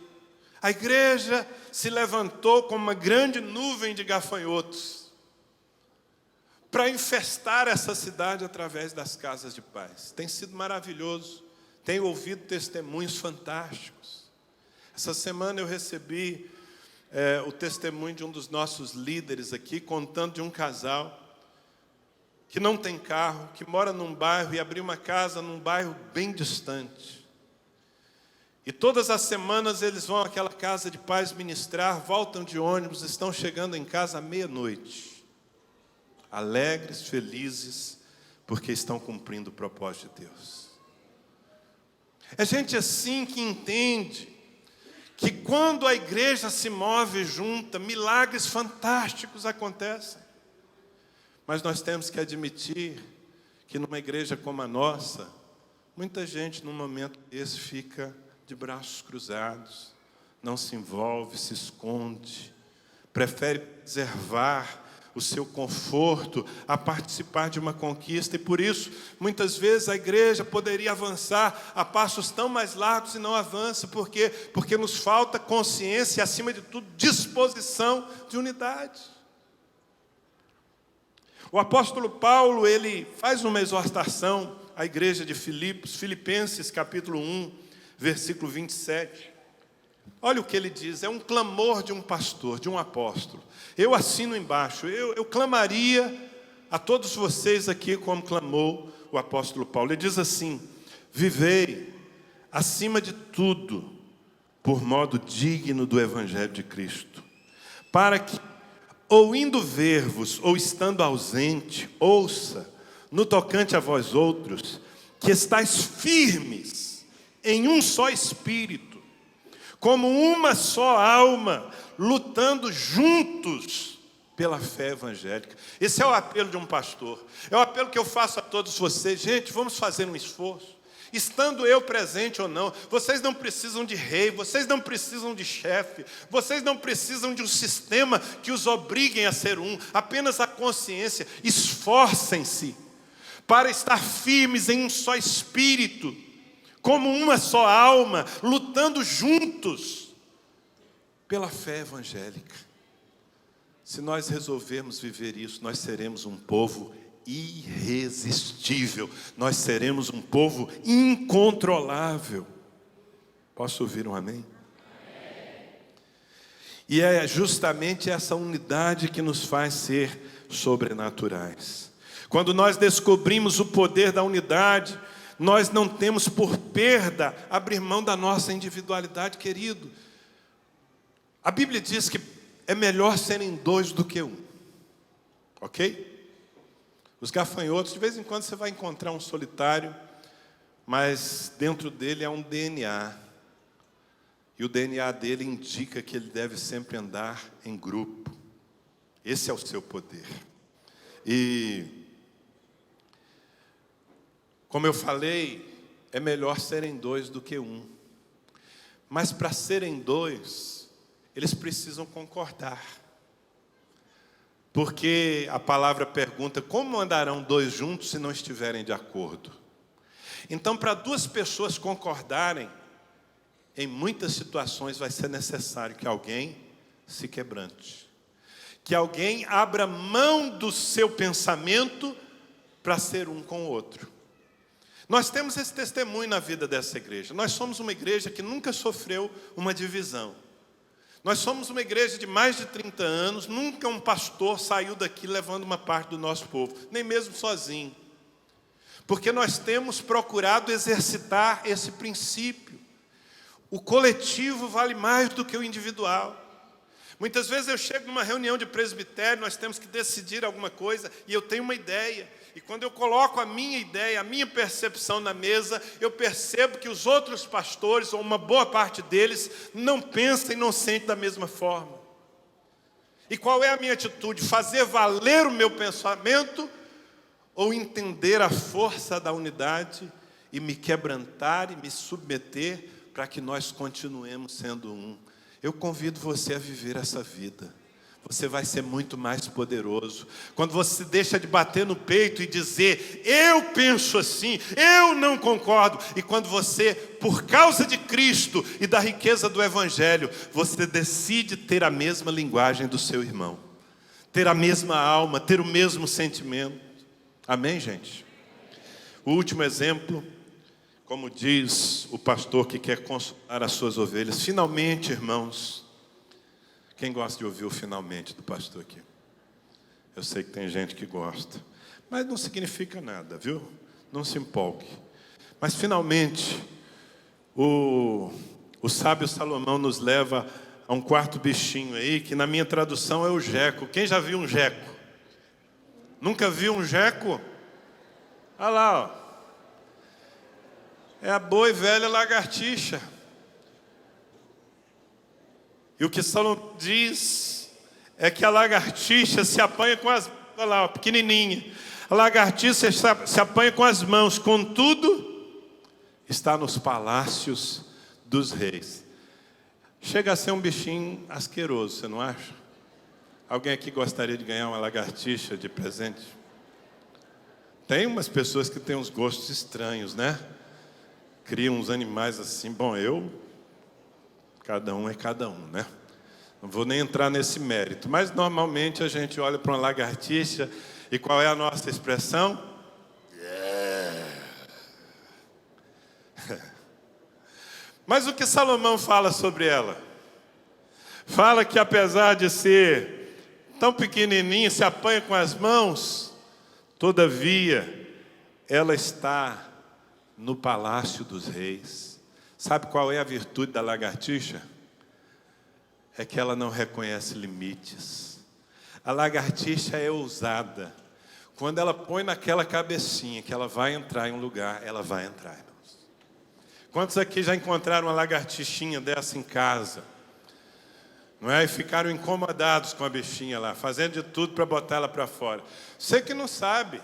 a igreja se levantou como uma grande nuvem de gafanhotos para infestar essa cidade através das casas de paz. Tem sido maravilhoso. Tenho ouvido testemunhos fantásticos. Essa semana eu recebi o testemunho de um dos nossos líderes aqui, contando de um casal que não tem carro, que mora num bairro e abriu uma casa num bairro bem distante. E todas as semanas eles vão àquela casa de paz ministrar, voltam de ônibus, estão chegando em casa à meia-noite. Alegres, felizes, porque estão cumprindo o propósito de Deus. É gente assim que entende que quando a igreja se move junta, milagres fantásticos acontecem. Mas nós temos que admitir que numa igreja como a nossa, muita gente num momento desse fica de braços cruzados, não se envolve, se esconde, prefere preservar o seu conforto a participar de uma conquista. E por isso, muitas vezes a igreja poderia avançar a passos tão mais largos e não avança. Por quê? Porque nos falta consciência e, acima de tudo, disposição de unidade. O apóstolo Paulo, ele faz uma exortação à igreja de Filipos, Filipenses capítulo 1, versículo 27. Olha o que ele diz, é um clamor de um pastor, de um apóstolo. Eu assino embaixo, eu clamaria a todos vocês aqui como clamou o apóstolo Paulo. Ele diz assim: vivei, acima de tudo, por modo digno do evangelho de Cristo, para que, ou indo ver-vos, ou estando ausente, ouça, no tocante a vós outros, que estáis firmes em um só espírito, como uma só alma, lutando juntos pela fé evangélica. Esse é o apelo de um pastor. É o apelo que eu faço a todos vocês. Gente, vamos fazer um esforço. Estando eu presente ou não, vocês não precisam de rei, vocês não precisam de chefe, vocês não precisam de um sistema que os obriguem a ser um, apenas a consciência. Esforcem-se para estar firmes em um só espírito, como uma só alma, lutando juntos pela fé evangélica. Se nós resolvermos viver isso, nós seremos um povo irresistível, nós seremos um povo incontrolável. Posso ouvir um amém? E é justamente essa unidade que nos faz ser sobrenaturais. Quando nós descobrimos o poder da unidade, nós não temos por perda abrir mão da nossa individualidade, querido. A Bíblia diz que é melhor serem dois do que um. Ok? Os gafanhotos, de vez em quando você vai encontrar um solitário, mas dentro dele há um DNA. E o DNA dele indica que ele deve sempre andar em grupo. Esse é o seu poder. E, como eu falei, é melhor serem dois do que um. Mas para serem dois, eles precisam concordar. Porque a palavra pergunta, como andarão dois juntos se não estiverem de acordo? Então, para duas pessoas concordarem, em muitas situações vai ser necessário que alguém se quebrante. Que alguém abra mão do seu pensamento para ser um com o outro. Nós temos esse testemunho na vida dessa igreja. Nós somos uma igreja que nunca sofreu uma divisão. Nós somos uma igreja de mais de 30 anos, nunca um pastor saiu daqui levando uma parte do nosso povo, nem mesmo sozinho. Porque nós temos procurado exercitar esse princípio. O coletivo vale mais do que o individual. Muitas vezes eu chego numa reunião de presbitério, nós temos que decidir alguma coisa, e eu tenho uma ideia. E quando eu coloco a minha ideia, a minha percepção na mesa, eu percebo que os outros pastores, ou uma boa parte deles, não pensam e não sentem da mesma forma. E qual é a minha atitude? Fazer valer o meu pensamento ou entender a força da unidade e me quebrantar e me submeter para que nós continuemos sendo um? Eu convido você a viver essa vida. Você vai ser muito mais poderoso. Quando você deixa de bater no peito e dizer, eu penso assim, eu não concordo. E quando você, por causa de Cristo e da riqueza do Evangelho, você decide ter a mesma linguagem do seu irmão. Ter a mesma alma, ter o mesmo sentimento. Amém, gente? O último exemplo, como diz o pastor que quer consolar as suas ovelhas. Finalmente, irmãos. Quem gosta de ouvir o finalmente do pastor aqui? Eu sei que tem gente que gosta. Mas não significa nada, viu? Não se empolgue. Mas finalmente, o sábio Salomão nos leva a um quarto bichinho aí, que na minha tradução é o jeco. Quem já viu um jeco? Nunca viu um jeco? Olha lá, ó. É a boa e velha lagartixa. E o que Salomão diz é que a lagartixa se apanha com as... Olha lá, ó, pequenininha. A lagartixa se apanha com as mãos, contudo, está nos palácios dos reis. Chega a ser um bichinho asqueroso, você não acha? Alguém aqui gostaria de ganhar uma lagartixa de presente? Tem umas pessoas que têm uns gostos estranhos, né? Criam uns animais assim. Bom, cada um é cada um, né? Não vou nem entrar nesse mérito. Mas normalmente a gente olha para uma lagartixa e qual é a nossa expressão? Mas o que Salomão fala sobre ela? Fala que apesar de ser tão pequenininha, se apanha com as mãos, todavia, ela está no palácio dos reis. Sabe qual é a virtude da lagartixa? É que ela não reconhece limites. A lagartixa é ousada. Quando ela põe naquela cabecinha que ela vai entrar em um lugar, ela vai entrar, irmãos. Quantos aqui já encontraram uma lagartixinha dessa em casa? Não é? E ficaram incomodados com a bichinha lá, fazendo de tudo para botar ela para fora. Você que não sabe,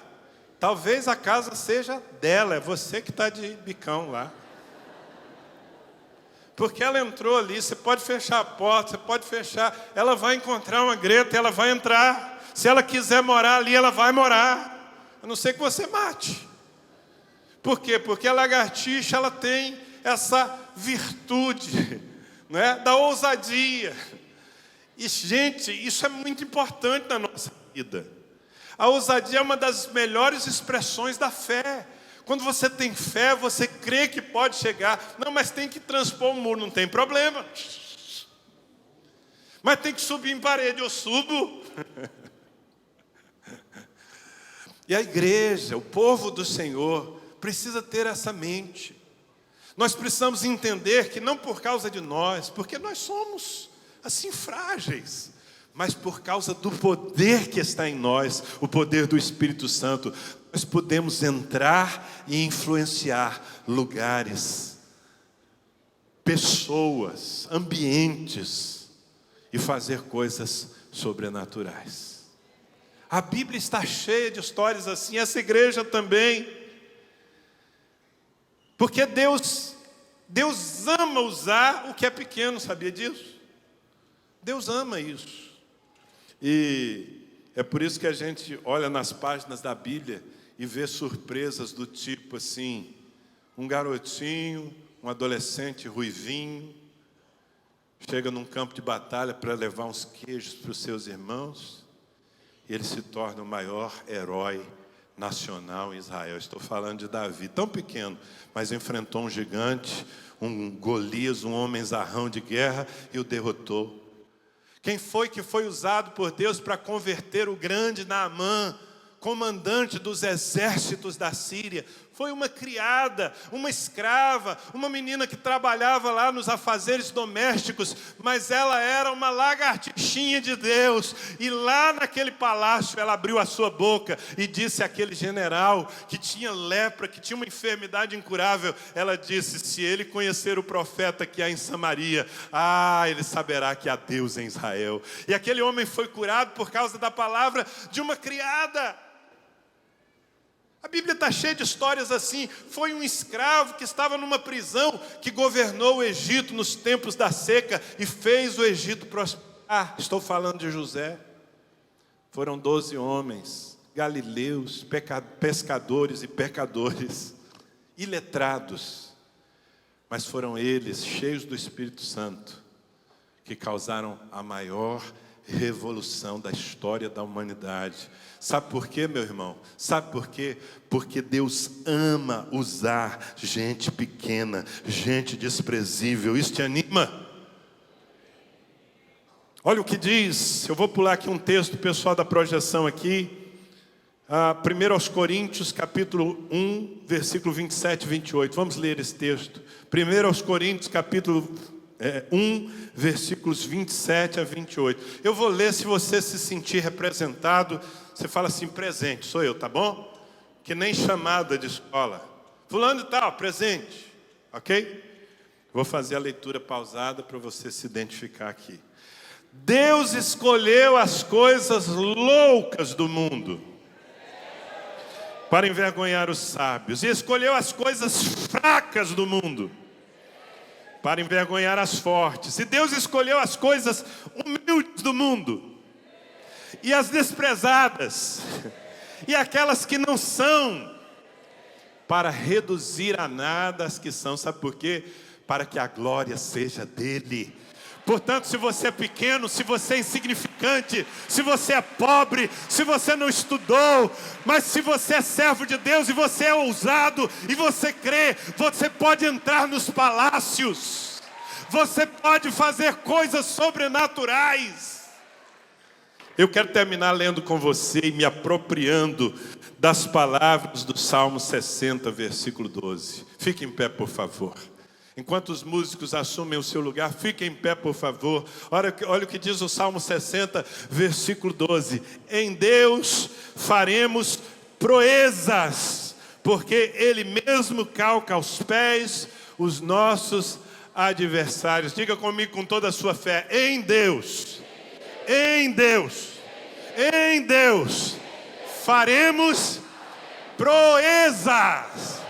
talvez a casa seja dela, é você que está de bicão lá. Porque ela entrou ali, você pode fechar a porta, você pode fechar, ela vai encontrar uma greta, ela vai entrar. Se ela quiser morar ali, ela vai morar. A não ser que você mate. Por quê? Porque a lagartixa, ela tem essa virtude, não é? Da ousadia. E, gente, isso é muito importante na nossa vida. A ousadia é uma das melhores expressões da fé. Quando você tem fé, você crê que pode chegar. Não, mas tem que transpor um muro, não tem problema. Mas tem que subir em parede, eu subo. E a igreja, o povo do Senhor, precisa ter essa mente. Nós precisamos entender que não por causa de nós, porque nós somos assim frágeis, mas por causa do poder que está em nós, o poder do Espírito Santo, nós podemos entrar e influenciar lugares, pessoas, ambientes e fazer coisas sobrenaturais. A Bíblia está cheia de histórias assim, essa igreja também. Porque Deus ama usar o que é pequeno, sabia disso? Deus ama isso. E é por isso que a gente olha nas páginas da Bíblia e vê surpresas do tipo assim, um garotinho, um adolescente ruivinho, chega num campo de batalha para levar uns queijos para os seus irmãos, e ele se torna o maior herói nacional em Israel. Estou falando de Davi, tão pequeno, mas enfrentou um gigante, um Golias, um homem zarrão de guerra, e o derrotou. Quem foi que foi usado por Deus para converter o grande Naamã comandante dos exércitos da Síria. Foi uma criada, uma escrava, uma menina que trabalhava lá nos afazeres domésticos, mas ela era uma lagartixinha de Deus. E lá naquele palácio ela abriu a sua boca e disse àquele general que tinha lepra, que tinha uma enfermidade incurável, ela disse: se ele conhecer o profeta que há em Samaria, ele saberá que há Deus em Israel. E aquele homem foi curado por causa da palavra de uma criada. A Bíblia está cheia de histórias assim. Foi um escravo que estava numa prisão, que governou o Egito nos tempos da seca e fez o Egito prosperar. Estou falando de José. Foram 12 homens, galileus, pescadores e pecadores, iletrados. Mas foram eles, cheios do Espírito Santo, que causaram a maior revolução da história da humanidade. Sabe por quê, meu irmão? Sabe por quê? Porque Deus ama usar gente pequena, gente desprezível. Isso te anima? Olha o que diz. Eu vou pular aqui um texto, pessoal da projeção aqui. 1 aos Coríntios, capítulo 1, versículo 27 e 28. Vamos ler esse texto. 1 aos Coríntios, capítulo 1, versículos 27 a 28. Eu vou ler, se você se sentir representado, você fala assim: presente, sou eu, tá bom? Que nem chamada de escola. Fulano e tal, presente, ok? Vou fazer a leitura pausada para você se identificar aqui. Deus escolheu as coisas loucas do mundo para envergonhar os sábios, e escolheu as coisas fracas do mundo para envergonhar as fortes. E Deus escolheu as coisas humildes do mundo, e as desprezadas, e aquelas que não são, para reduzir a nada as que são. Sabe por quê? Para que a glória seja dele. Portanto, se você é pequeno, se você é insignificante, se você é pobre, se você não estudou, mas se você é servo de Deus e você é ousado e você crê, você pode entrar nos palácios, você pode fazer coisas sobrenaturais. Eu quero terminar lendo com você e me apropriando das palavras do Salmo 60, versículo 12. Fique em pé, por favor. Enquanto os músicos assumem o seu lugar, fiquem em pé, por favor. Olha o que diz o Salmo 60, versículo 12. Em Deus faremos proezas, porque Ele mesmo calca aos pés os nossos adversários. Diga comigo com toda a sua fé: em Deus, em Deus, em Deus faremos proezas.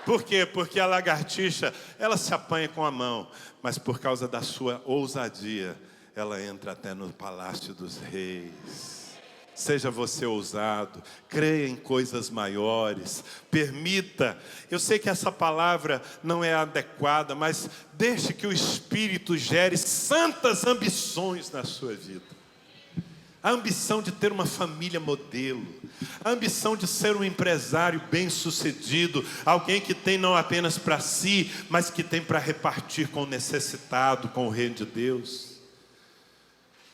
Por quê? Porque a lagartixa, ela se apanha com a mão, mas por causa da sua ousadia, ela entra até no palácio dos reis. Seja você ousado, creia em coisas maiores, permita. Eu sei que essa palavra não é adequada, mas deixe que o Espírito gere santas ambições na sua vida. A ambição de ter uma família modelo, a ambição de ser um empresário bem-sucedido, alguém que tem não apenas para si, mas que tem para repartir com o necessitado, com o reino de Deus.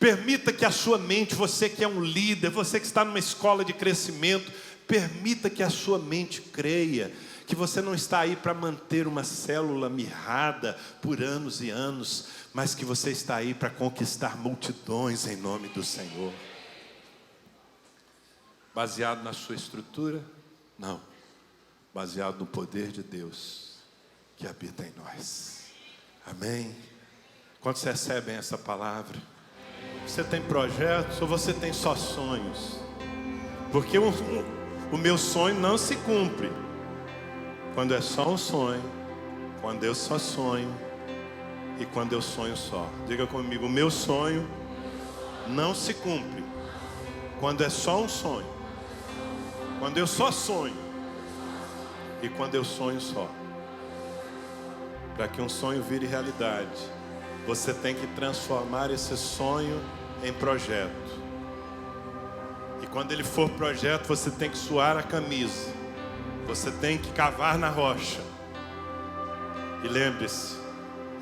Permita que a sua mente, você que é um líder, você que está numa escola de crescimento, permita que a sua mente creia que você não está aí para manter uma célula mirrada por anos e anos, mas que você está aí para conquistar multidões em nome do Senhor. Baseado na sua estrutura? Não. Baseado no poder de Deus que habita em nós. Amém? Quantos recebem essa palavra? Você tem projetos ou você tem só sonhos? Porque o meu sonho não se cumpre quando é só um sonho, quando eu só sonho e quando eu sonho só. Diga comigo: o meu sonho não se cumpre quando é só um sonho, quando eu só sonho e quando eu sonho só. Para que um sonho vire realidade, você tem que transformar esse sonho em projeto. E quando ele for projeto, você tem que suar a camisa, você tem que cavar na rocha. E lembre-se,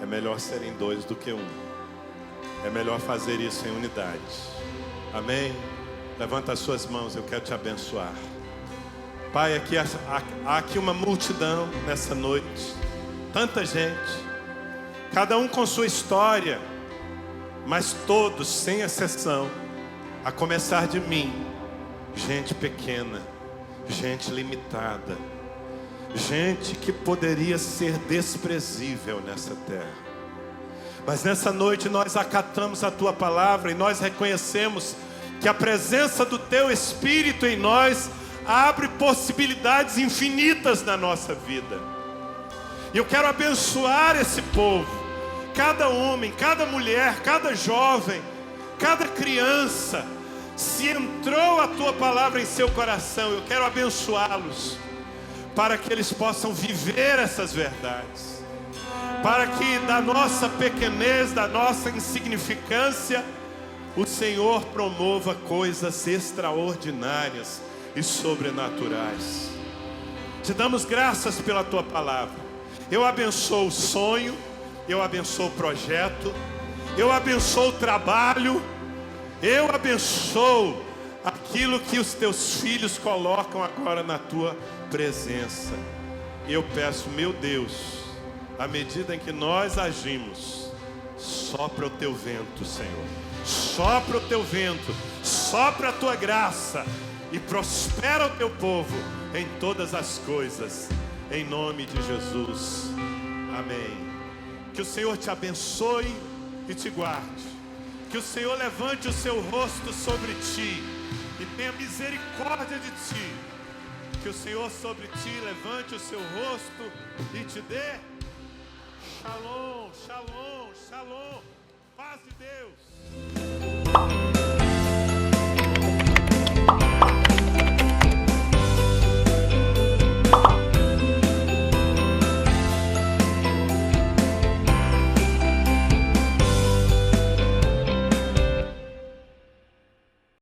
é melhor serem dois do que um. É melhor fazer isso em unidade. Amém? Levanta as suas mãos, eu quero te abençoar. Pai, há aqui uma multidão nessa noite. Tanta gente. Cada um com sua história. Mas todos, sem exceção, a começar de mim, gente pequena, gente limitada, gente que poderia ser desprezível nessa terra. Mas nessa noite nós acatamos a Tua palavra e nós reconhecemos que a presença do Teu Espírito em nós abre possibilidades infinitas na nossa vida. E eu quero abençoar esse povo, cada homem, cada mulher, cada jovem, cada criança. Se entrou a Tua palavra em seu coração, eu quero abençoá-los, para que eles possam viver essas verdades. Para que da nossa pequenez, da nossa insignificância, o Senhor promova coisas extraordinárias e sobrenaturais. Te damos graças pela Tua palavra. Eu abençoo o sonho, eu abençoo o projeto, eu abençoo o trabalho, eu abençoo aquilo que os Teus filhos colocam agora na Tua presença. Eu peço, meu Deus, à medida em que nós agimos, sopra o Teu vento, Senhor. Sopra o Teu vento, sopra a Tua graça e prospera o Teu povo em todas as coisas, em nome de Jesus. Amém. Que o Senhor te abençoe e te guarde. Que o Senhor levante o seu rosto sobre ti e tenha misericórdia de ti. Que o Senhor sobre ti levante o seu rosto e te dê shalom, shalom, shalom, paz de Deus.